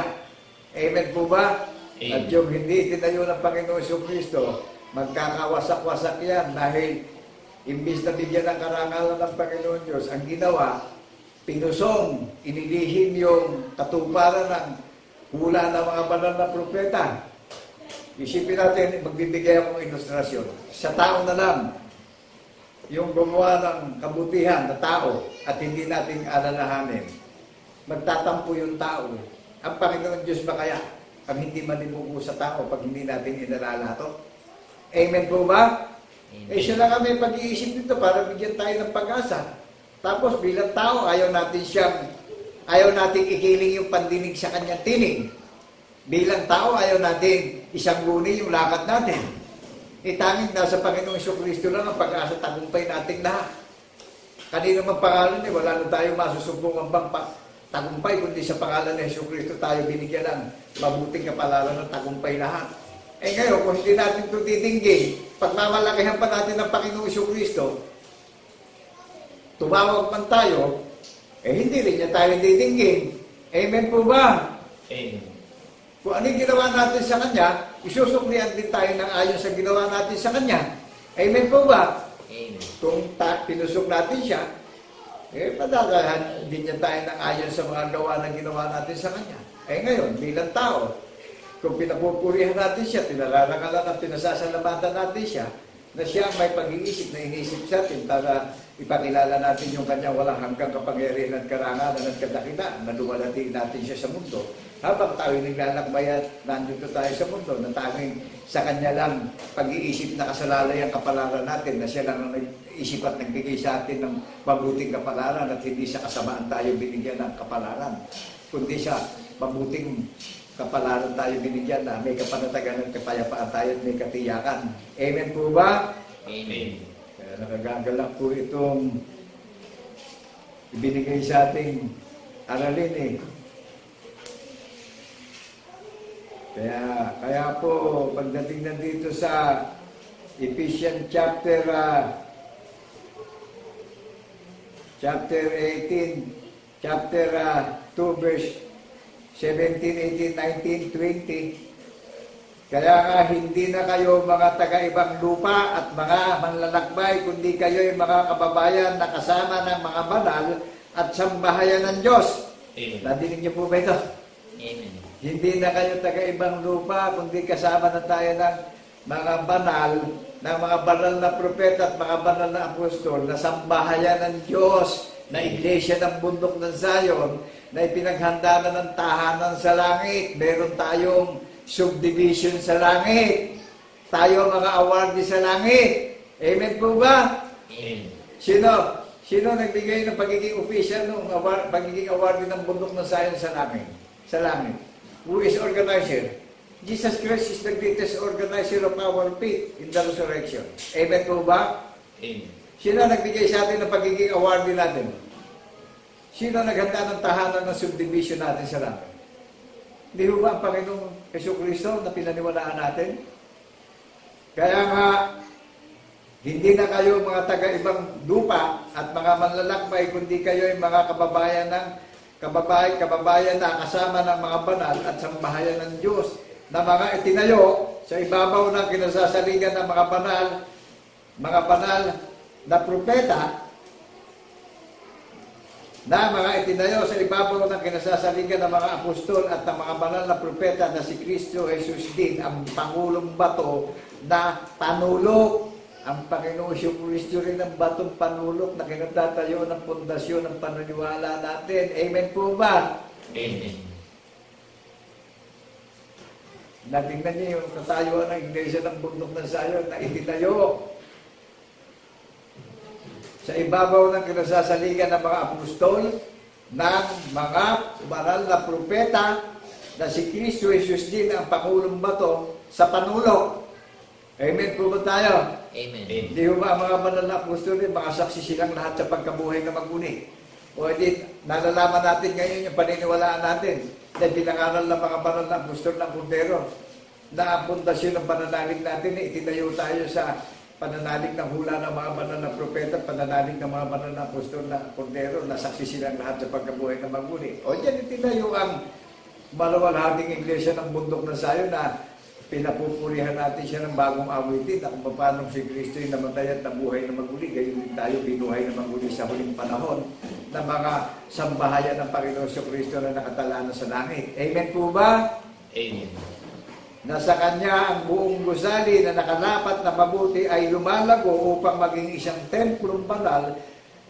Amen po ba? Amen. At yung hindi tinayo ng Panginoon Jesucristo, magkakawasak-wasak yan dahil imbis na bigyan ng karangalan ng Panginoon Diyos, ang ginawa, pinusong, inilihim yung katuparan ng hula ng mga banal na propeta. Isipin natin, magbibigay akong ilustrasyon. Sa tao na lang, yung gumawa ng kabutihan na tao at hindi natin alalahanin, magtatampo yung tao. Ang Panginoon Diyos ba kaya ang hindi malimugo sa tao pag hindi natin inalala ito? Amen po ba? Amen. Siya lang kami pag-iisip dito para bigyan tayo ng pag-asa. Tapos bilang tao, ayaw natin ikiling yung pandinig sa kanyang tinig. Bilang tao, ayaw natin isangguni yung lakad natin. Itanging nasa Panginoong Jesucristo lang ang pag-asa tagumpay nating lahat. Kanino man pangalan wala na tayo masusumbong ang tagumpay, kundi sa pangalan ng Jesucristo tayo binigyan ng mabuting kapalaran ng tagumpay lahat. Ngayon, kung hindi natin ito titinggin, pagmamalakihan pa natin ng Panginoong Jesucristo, tumawag man tayo, hindi rin niya tayo titinggin. Amen po ba? Amen. Kung ano yung ginawa natin sa Kanya, isusuklian din tayo ng ayon sa ginawa natin sa Kanya. Amen po ba? Amen. Kung pinusok natin siya, padagahan din niya tayo ng ayon sa mga gawa na ginawa natin sa Kanya. Ngayon, bilang tao, kung pinapupurihan natin siya, tinararangalan at pinasasalamatan natin siya, na siya may pag-iisip na inisip sa atin para ipakilala natin yung kanyang walang hanggang kapangyarihan at karangalan at kadakilaan na luwalhatiin natin siya sa mundo. Habang tayo naglalakbay at nandito tayo sa mundo, na tanging sa kanya lang pag-iisip na kasalalay ang kapalaran natin, na siya lang ang nag-isip at nagbigay sa atin ng mabuting kapalaran at hindi sa kasamaan tayo binigyan ng kapalaran, kundi sa mabuting kapalaran tayo binigyan na may kapanatagan at kapayapaan tayo at may katiyakan. Amen po ba? Amen. Kaya nakagagalak po itong ibinigay sa ating aralin eh. Kaya po, pagdating na dito sa Ephesians chapter 18, chapter 2, verse 17, 18, 19, 20. Kaya nga, hindi na kayo mga taga-ibang lupa at mga manlalakbay, kundi kayo'y mga kababayan na kasama ng mga banal at sambahayan ng Diyos. Amen. Nadinig niyo po ba ito? Amen. Hindi na kayo taga-ibang lupa, kundi kasama na tayo ng mga banal na propeta at mga banal na apostol na sambahayan ng Diyos, na iglesia ng bundok ng Zion, na ipinaghanda na ng tahanan sa langit. Meron tayong subdivision sa langit. Tayo mga awardee sa langit. Amen po ba? Amen. Sino nagbigay ng pagiging official ng pagiging awardee ng bundok ng Zion sa langit? Sa langit. Who is organizer? Jesus Christ is the greatest organizer of our faith in the resurrection. Amen po ba? Amen. Sino nagbigay sa atin ng pagiging awardee natin? Sino naghanda ng tahanan ng subdivision natin sa langit? Hindi ho ba ang Panginoong Jesucristo na pinaniwalaan natin? Kaya nga, hindi na kayo mga taga-ibang lupa at mga manlalakbay, kundi kayo ay mga kababayan na kasama ng mga banal at sambahayan ng Diyos, na mga itinayo sa ibabaw ng kinasasaligan ng mga banal na propeta, na mga itinayo sa ibabaw ng kinasasaligan ng mga apostol at ng mga banal na propeta na si Kristo Jesus din, ang Pangulong Bato na panulok. Ang Panginoon Kristo rin ang batong panulok na kinatatayo ng pundasyon ng paniniwala natin. Amen po ba? Amen. Natingnan niyo yung katayuan ng iglesia ng bundok ng Zion na itinayo sa ibabaw ng kinasasaligan ng mga apostol, ng mga banal na propeta na si Kristo Jesus din ang Pangulong Bato sa panulok. Amen po ba tayo? Amen. Hindi ho ba ang mga banal na apostol din, makasaksi silang lahat sa pagkabuhay na maguni? O hindi, nalalaman natin ngayon yung paniniwalaan natin na pinangaral ng mga banal na apostol ng Kordero, na ang pundasyon ng pananalig natin, itinayo tayo sa pananalig ng hula ng mga banal na propeta, pananalig ng mga banal na apostol na Kordero, na saksi silang lahat sa pagkabuhay na maguni. O diyan itinayo ang maluwalhating iglesia ng bundok ng Zion na pinapupurihan natin siya ng bagong awitin na kung paano si Kristo ay namatay at nabuhay na maguli. Gayon din tayo binuhay na maguli sa huling panahon na mga sambahayan ng Panginoon sa Kristo na nakatala na sa langit. Amen po ba? Amen. Nasa Kanya ang buong gusali na nakalapat na mabuti ay lumalago upang maging isang templong banal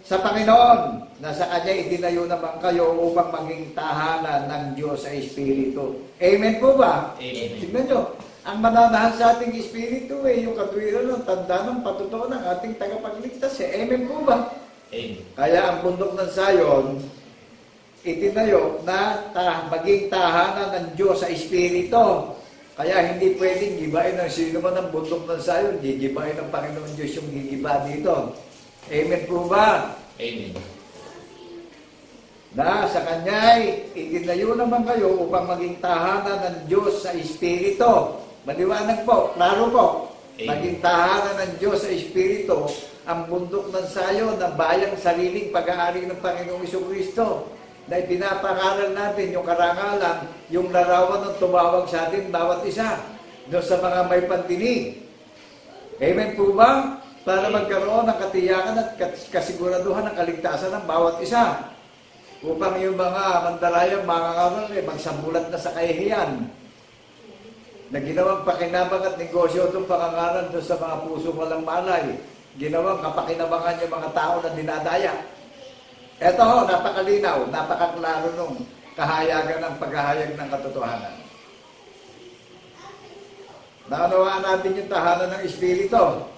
sa Panginoon. Nasa Kanya itinayo naman kayo upang maging tahanan ng Diyos sa Espiritu. Amen po ba? Amen. Tignan nyo, ang mananahan sa ating Espiritu yung katwiran ng tanda ng patutuo ng ating tagapagligtas. Amen po ba? Amen. Kaya ang bundok ng Zion, itinayo na maging tahanan ng Diyos sa Espiritu. Kaya hindi pwedeng gibain ng sino man ang bundok ng Zion, gigibain ng Panginoon Diyos yung gigiba dito. Amen po ba? Amen. Na sa Kanya'y itinayo naman kayo upang maging tahanan ng Diyos sa Espiritu. Maliwanag po, klaro po. Amen. Maging tahanan ng Diyos sa Espiritu, ang bundok ng Zion na bayang sariling pag-aari ng Panginoong Jesucristo, na ipinapangaral natin yung karangalan, yung larawan ng tumawag sa atin bawat isa doon sa mga may pantinig. Amen po ba? Para magkaroon ng katiyakan at kasiguraduhan ng kaligtasan ng bawat isa. Upang yung mga mandarayang mangangaral magsamulat na sa kahihiyan na ginawang pakinabang at negosyo itong pangangaral doon sa mga pusong walang malay. Ginawang kapakinabangan yung mga tao na dinadaya. Ito ho, napakalinaw, napakaklaro nung kahayagan ng paghahayag ng katotohanan. Naunawaan natin yung tahanan ng Espiritu.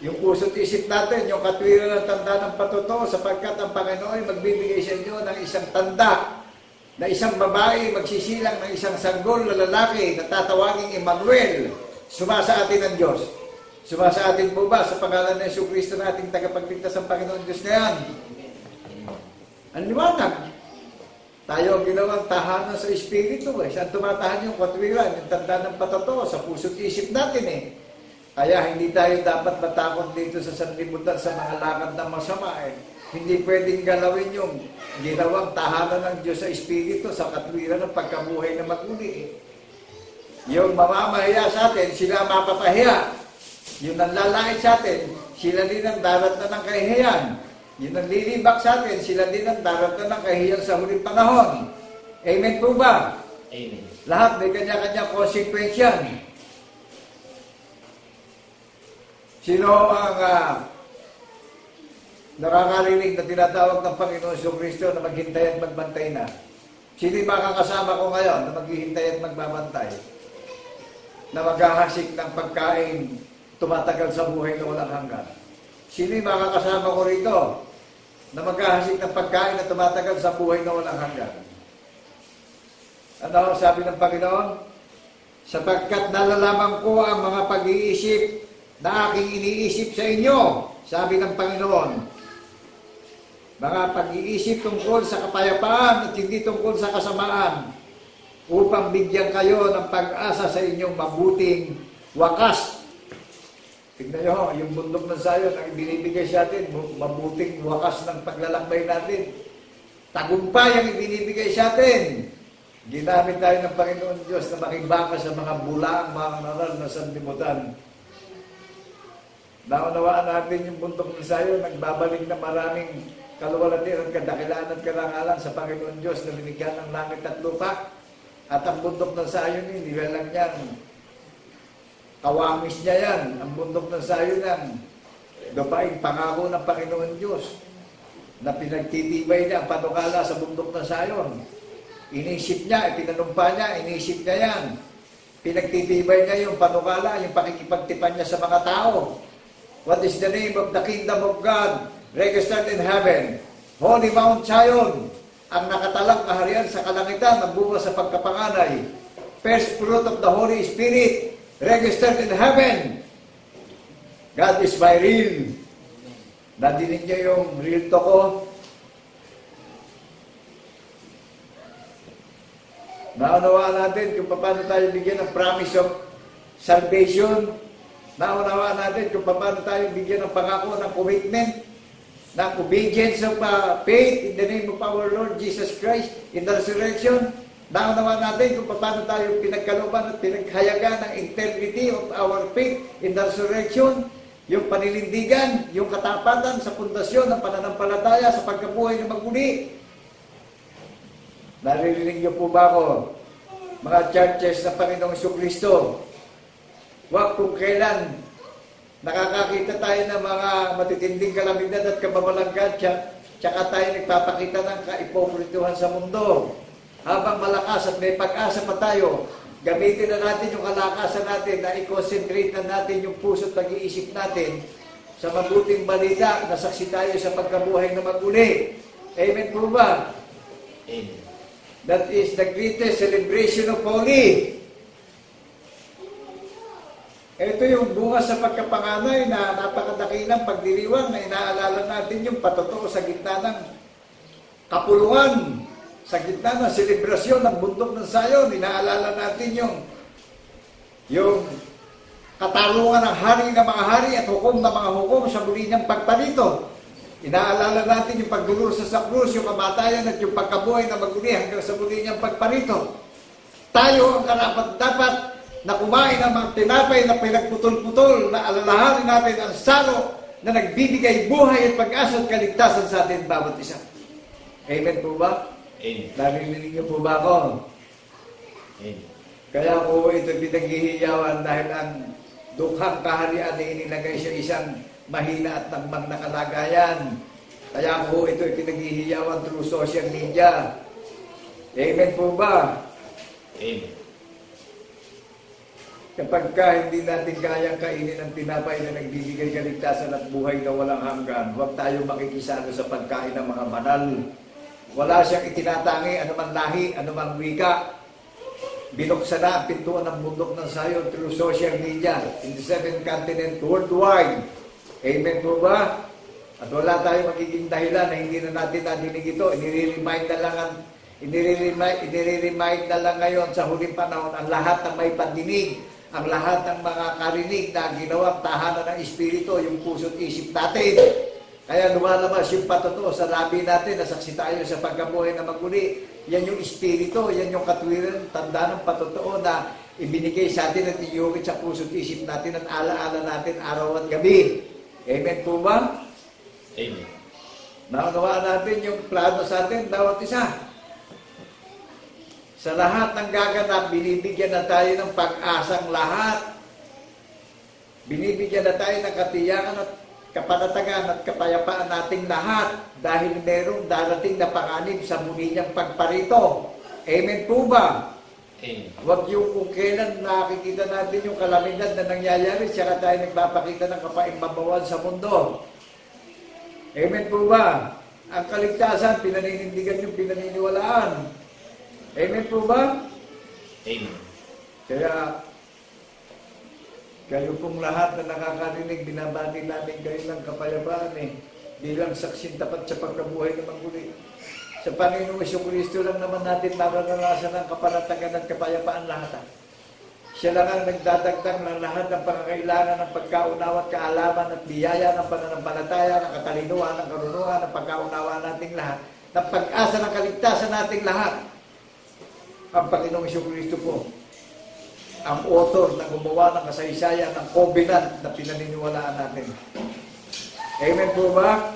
Yung puso't isip natin, yung katwiran ng tanda ng patuto, sapagkat ang Panginoon ay magbibigay sa inyo ng isang tanda, na isang babae magsisilang ng isang sanggol na lalaki na tatawaging Emmanuel, sumasa atin ng Diyos. Sumasa atin po ba sa pangalan ng Jesucristo na ating tagapagligtas ang Panginoon Diyos na yan? Ang liwanag. Tayo ang ginawang tahanan sa Espiritu. Saan tumatahan yung katwiran, yung tanda ng patotoo sa puso't isip natin eh. Kaya hindi tayo dapat matakot dito sa sanlibutan sa mga lakad ng masama eh. Hindi pwedeng galawin yung ginawang tahanan ng Diyos sa Espiritu sa katwiran ng pagkabuhay na maguli eh. Yung mamamahiya sa atin, sila mapapahiya. Yung nanlalait sa atin, sila din ang darat na ng kahihiyan. Yung nanlilibak sa atin, sila din ang darat na ng kahihiyan sa huling panahon. Amen po ba? Amen. Lahat may kanya-kanya konsekwensyan. Sino ang nakakarinig na tinatawag ng Panginoon sa Kristo na maghintay at magbantay na? Sino yung makakasama ko ngayon na maghihintay at magbabantay? Na maghahasik ng pagkain tumatagal sa buhay na walang hanggan? Sino yung makakasama ko rito na maghahasik ng pagkain na tumatagal sa buhay na walang hanggan? Ano sabi ng Panginoon? Sapagkat nalalaman ko ang mga pag-iisip na aking iniisip sa inyo, sabi ng Panginoon. Mga pag-iisip tungkol sa kapayapaan at hindi tungkol sa kasamaan, upang bigyan kayo ng pag-asa sa inyong mabuting wakas. Tignan nyo, yung bundok ng Zion ang ibinibigay sa atin, mabuting wakas ng paglalakbay natin. Tagumpay ang ibinibigay sa atin. Ginamit tayo ng Panginoon Diyos na makibaka sa mga bulaang mga naral na sanlibutan. Naunawaan natin yung bundok ng Zion, nagbabalik na maraming kaluwalhatian, kadakilaan at karangalan sa Panginoon Diyos na binigyan ng langit at lupa. At ang bundok ng Zion, nilalang niyan. Kawamis niya yan. Ang bundok ng Zion yan. Gabaing pangako ng Panginoon Diyos na pinagtitibay niya ang panukala sa bundok ng Zion. Inisip niya, ipinanumpa niya, inisip niya yan. Pinagtitibay niya yung panukala, yung pakikipagtipan niya sa mga tao. What is the name of the kingdom of God registered in heaven? Holy Mount Zion, ang nakatalang kaharian sa kalangitan, ang bunga sa pagkapanganay. First fruit of the Holy Spirit, registered in heaven. God is my real. Nadinig niyo yung real to ko? Naunawaan natin kung paano tayo bigyan ng promise of salvation. Naunawaan natin kung paano tayo bigyan ng pangako ng commitment, ng obedience of faith in the name of our Lord Jesus Christ in the resurrection. Naunawaan natin kung paano tayo pinagkalooban at pinaghayagan ng integrity of our faith in the resurrection, yung paninindigan, yung katapatan sa pundasyon ng pananampalataya sa pagkabuhay ng magmuli. Naririnig niyo po ba ako, mga churches ng Panginoong Jesucristo? Huwag kung kailan nakakakita tayo ng mga matitinding kalamidad at kababalaghan, tsaka tayo nagpapakita ng kaipokrituhan sa mundo. Habang malakas at may pag-asa pa tayo, gamitin na natin yung kalakasan natin na i-concentrate na natin yung puso at pag-iisip natin sa mabuting balita na saksi tayo sa pagkabuhay na maguli. Amen po ba? Amen. That is the greatest celebration of holy. Ito yung bunga sa pagkapanganay na napakadakilang pagdiriwang na inaalala natin yung patotoo sa gitna ng kapuluan, sa gitna ng selebrasyon ng bundok ng Zion. Inaalala natin yung katarungan ng hari ng mga hari at hukom ng mga hukom sa muli niyang pagparito. Inaalala natin yung pagdurusa sa krus, yung kamatayan at yung pagkabuhay na maguli hanggang sa muli niyang pagparito. Tayo ang karapat-dapat na kumain ng mga tinapay na pinagputol-putol, na alalahanin natin ang salo na nagbibigay buhay at pag-asa at kaligtasan sa atin bawat isa. Amen po ba? Amen. Narinig niyo po ba ako? Amen. Kaya po ito pinaghihiyawan dahil ang dukhang kaharian ay inilagay sa isang mahina at tangmang na kalagayan. Kaya po ito pinaghihiyawan through social media. Amen po ba? Amen. Kapag hindi natin kayang kainin ang tinapay na nagbibigay kaligtasan at buhay na walang hanggan, huwag tayo makikisalo sa pagkain ng mga banal. Wala siyang itinatangi, anumang lahi, anumang wika. Binuksan na ang pintuan ng bundok ng Zion through social media in the 7 continent worldwide. Amen po ba? At wala tayong magiging dahilan na hindi na natin nadinig ito. Inire-remind na lang ngayon sa huling panahon ang lahat ng may pandinig, ang lahat ng mga karinig na ginawang tahanan ng Espiritu, yung puso't isip natin. Kaya lumalabas yung patotoo sa labi natin, nasaksi tayo sa pagkabuhay na maguli. Yan yung Espiritu, yan yung katwiran, tanda ng patotoo na ibinigay sa atin at iyukit sa puso't isip natin at alaala natin araw at gabi. Amen po ba? Amen. Naunawaan natin yung plano sa atin, bawat isa. Sa lahat ng gaganap, binibigyan na tayo ng pag-asang lahat. Binibigyan na tayo ng katiyakan at kapanatagan at kapayapaan nating lahat dahil merong darating na panganib sa muli niyang pagparito. Amen po ba? Amen. Huwag yung kung kailan nakikita natin yung kalamidad na nangyayari, saka tayo nagpapakita ng kapaimbabawan sa mundo. Amen po ba? Ang kaligtasan, pinaninindigan yung pinaniniwalaan. Amen po ba? Amen. Kaya, kayo pong lahat na nakakarinig, binabati namin kayo ng kapayapaan bilang saksing tapat sa pagkabuhay ng maguli. Sa Panginoong Jesucristo lang naman natin mararanasan ang kapanatagan at kapayapaan lahat. Siya lang ang nagdadagdag ng lahat ng pangangailangan ng pagkaunawa at kaalaman at biyaya ng pananampalataya, ng katalinuhan, ng karunungan, ng pagkaunawa nating lahat, ng pag-asa ng kaligtasan nating lahat. Ang Panginoong Jesucristo po, ang author na gumawa ng kasaysayan, ng covenant na pinaniniwalaan natin. Amen po ba?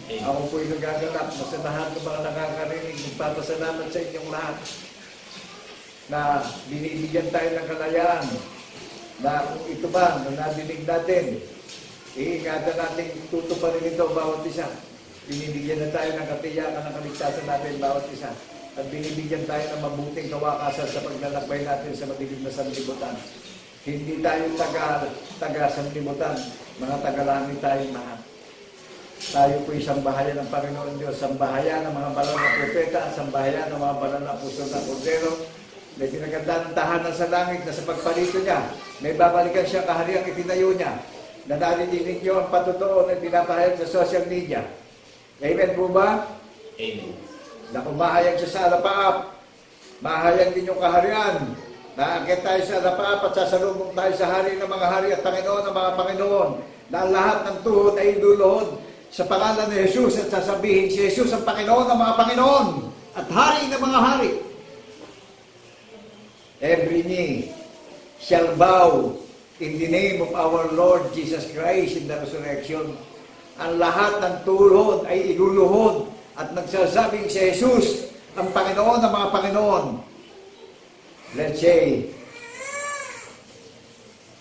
Amen. Ako po'y nagaganap na sa lahat ng mga nakakarinig, magpapasalamat sa inyong lahat na binibigyan tayo ng kalayaan na kung ito ba, na nadinig natin, iingatan natin tutuparin ito bawat isa. Binibigyan na tayo ng katiyakan ng kaligtasan natin bawat isa. At binibigyan tayo ng mabuting kawakasan sa paglalakbay natin sa madilim na sanlibutan. Hindi tayo taga-sanlibutan, mga taga-langit tayong lahat. Tayo po isang bahayan ng Panginoon Diyos, sambahayan ng mga banal na propeta, sambahayan ng mga banal na apostol na kordero. May pinaganda ng tahanan sa langit na sa pagparito niya, may babalikan siya kahariang itinayo niya, na narinig niyo ang patotoo na pinapahayag sa social media. Amen po ba? Amen. Na kung mahayag siya sa alapaap, mahayag din yung kaharian. Naakit tayo sa alapaap at sasalubong tayo sa hari ng mga hari at Panginoon ng mga Panginoon. Na ang lahat ng tuhod ay luluhod sa pangalan ni Jesus at sasabihin si Jesus ang Panginoon ng mga Panginoon at hari ng mga hari. Every knee shall bow in the name of our Lord Jesus Christ in the resurrection. Ang lahat ng tuhod ay iluluhod at nagsasabing si Jesus ang Panginoon ng mga Panginoon. Let's say,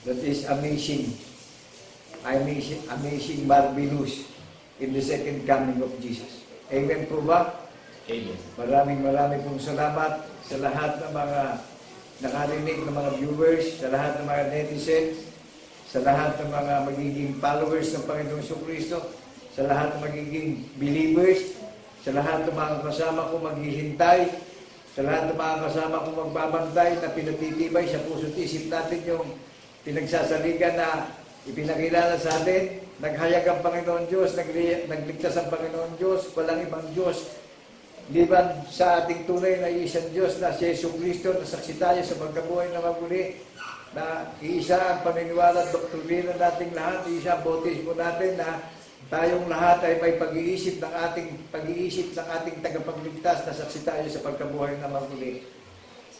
that is amazing. Amazing, marvelous in the second coming of Jesus. Amen po ba? Amen. Maraming pong salamat sa lahat ng mga nakarinig ng mga viewers, sa lahat ng mga netizens, sa lahat ng mga magiging followers ng Panginoong Jesucristo, sa lahat ng magiging believers, sa lahat ng mga kasama ko maghihintay, sa lahat ng mga kasama ko magbabantay na pinatitibay sa puso't isip natin yung pinagsasaligan na ipinakilala sa atin. Naghayag ang Panginoon Diyos, nagligtas ang Panginoon Diyos, walang ibang Diyos. Liban sa ating tunay na isang Diyos na si Jesucristo, na saksi tayo sa pagkabuhay na maguli, na iisa ang paniniwala at doktrina nating lahat, iisa ang bautismo natin na tayong lahat ay may pag-iisip ng ating tagapagligtas na saksi tayo sa pagkabuhay na maguli.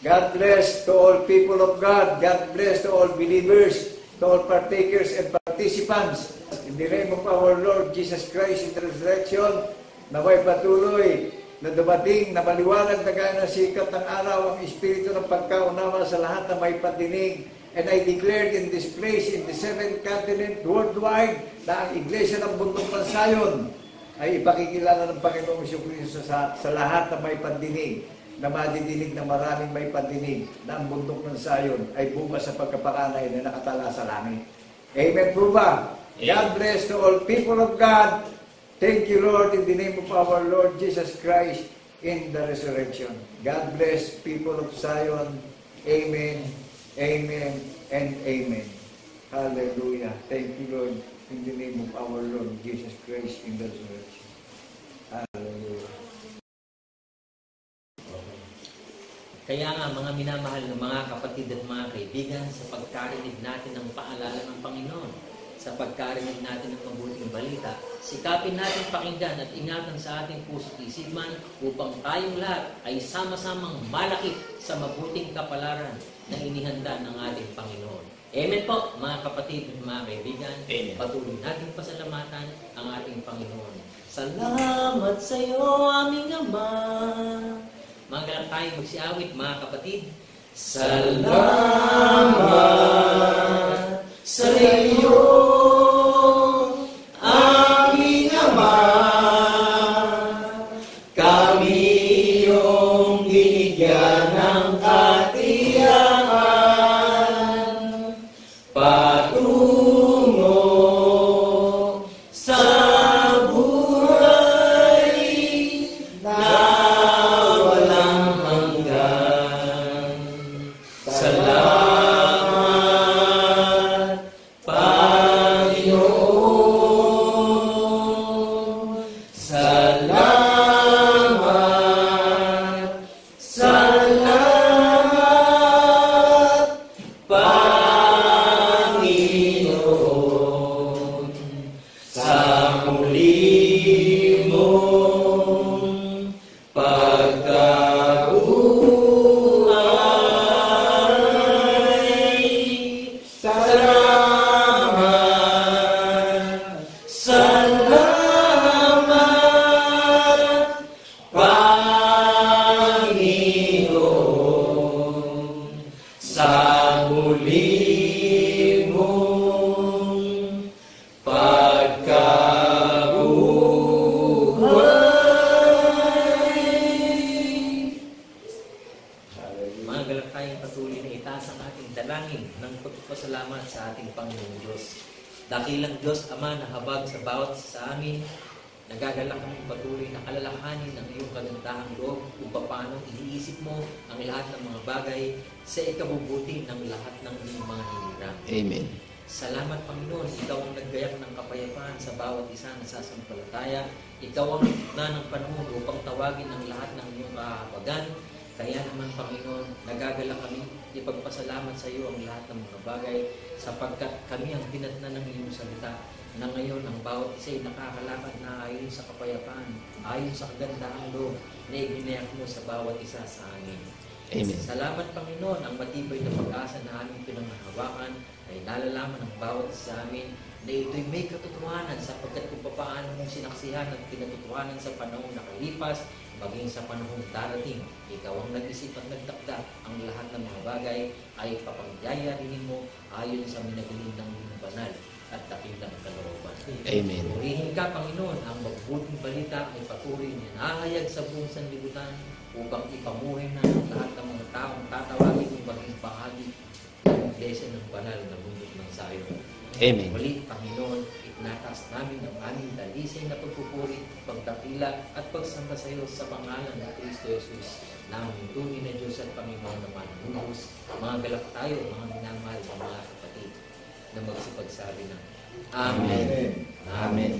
God bless to all people of God. God bless to all believers, to all partakers and participants. In the name of our Lord Jesus Christ in the resurrection, naway patuloy na dumating na maliwanag na gaya ng sikat ng araw ang Espiritu ng pagkaunawa sa lahat na may patinig. And I declared in this place, in the seventh continent, worldwide, na ang Iglesia ng Bundok ng Sayon ay ipakikilala ng Panginoong Jesucristo sa lahat na may pandinig, na madidinig na maraming may pandinig, na ang Bundok ng Sayon ay bunga sa pagkapakanay na nakatala sa langit. Amen po ba? God bless to all people of God. Thank you, Lord, in the name of our Lord Jesus Christ in the resurrection. God bless people of Zion. Amen. Amen and amen. Hallelujah. Thank you, Lord. In the name of our Lord Jesus Christ in the resurrection. Hallelujah. Kaya nga mga minamahal ng mga kapatid at mga kaibigan, sa pagkarinig natin ng paalala ng Panginoon, sa pagkarinig natin ng mabuting balita, sikapin natin pakinggan at ingatan sa ating puso't isipan upang tayong lahat ay sama-samang malaki sa mabuting kapalaran na inihanda ng ating Panginoon. Amen po, mga kapatid at mga kaibigan. Amen. Patuloy natin pasalamatan ang ating Panginoon. Salamat sa iyo, aming Ama. Magalang tayo magsiawit, mga kapatid. Salamat sa iyo, aming Ama. Kami iyong binigyan ng katiyakan patungo sa buhay na walang hanggan. Salamat, Panginoon. Salamat, salamat, Panginoon. Sa muli mong pagkabuhay. Salamat, salamat, Panginoon. Sa muli mong pagkabuhay. Mga galak tayong patuloy na itaas ang ating dalangin ng pagpapasalamat sa ating Panginoong Diyos. Dakilang Diyos, Ama, na habag sa bawat isa sa amin, nagagalak kami patuloy na alalahanin ang iyong kagandahang loob kung paano iniisip mo ang lahat ng mga bagay sa ikabubuti ng lahat ng iyong mga hinirang. Amen. Salamat, Panginoon. Ikaw ang naggayak ng kapayapaan sa bawat isa na sasampalataya. Ikaw ang na ng panahon upang tawagin ang lahat ng iyong kahabagan. Kaya naman, Panginoon, nagagalak kami ipagpasalamat sa iyo ang lahat ng mga bagay sapagkat kami ang pinatnan ng iyong salita na ngayon ang bawat isa ay nakakalakad na ayon sa kapayapaan, ayon sa kagandahang loob na ibinayak mo sa bawat isa sa amin. Amen. Salamat, Panginoon, ang matibay na pag-asa na aming pinanghahawakan ay nalalaman ng bawat sa amin na ito'y may katotohanan sapagkat kung paano mong sinaksihan at pinatutuhanan sa panahong nakalipas, maging sa panahong darating, ikaw ang nag-isip at nagtakda ang lahat ng mga bagay ay papagyayarin mo ayon sa minagaling ng iyong banal at dakilang kalooban. Amen. Purihin ka, Panginoon, ang mabuting balita ay patuloy na nahayag sa buong sanlibutan upang ipamuhay na ang lahat ng mga taong tatawagin ng maging bahagi ng iglesia ng banal na bundok ng Zion. Amen. Muli, Panginoon, itinatas namin ang aming dalisay na pagpupuri, pagdakila at pagsamba sa iyo sa pangalan ng Kristo Jesus na aming tunay na Diyos at Panginoon na manunubos. Mga galak tayo, mga minamahal ng mga kapatid na magsipagsabi na Amen. Amen. Amen.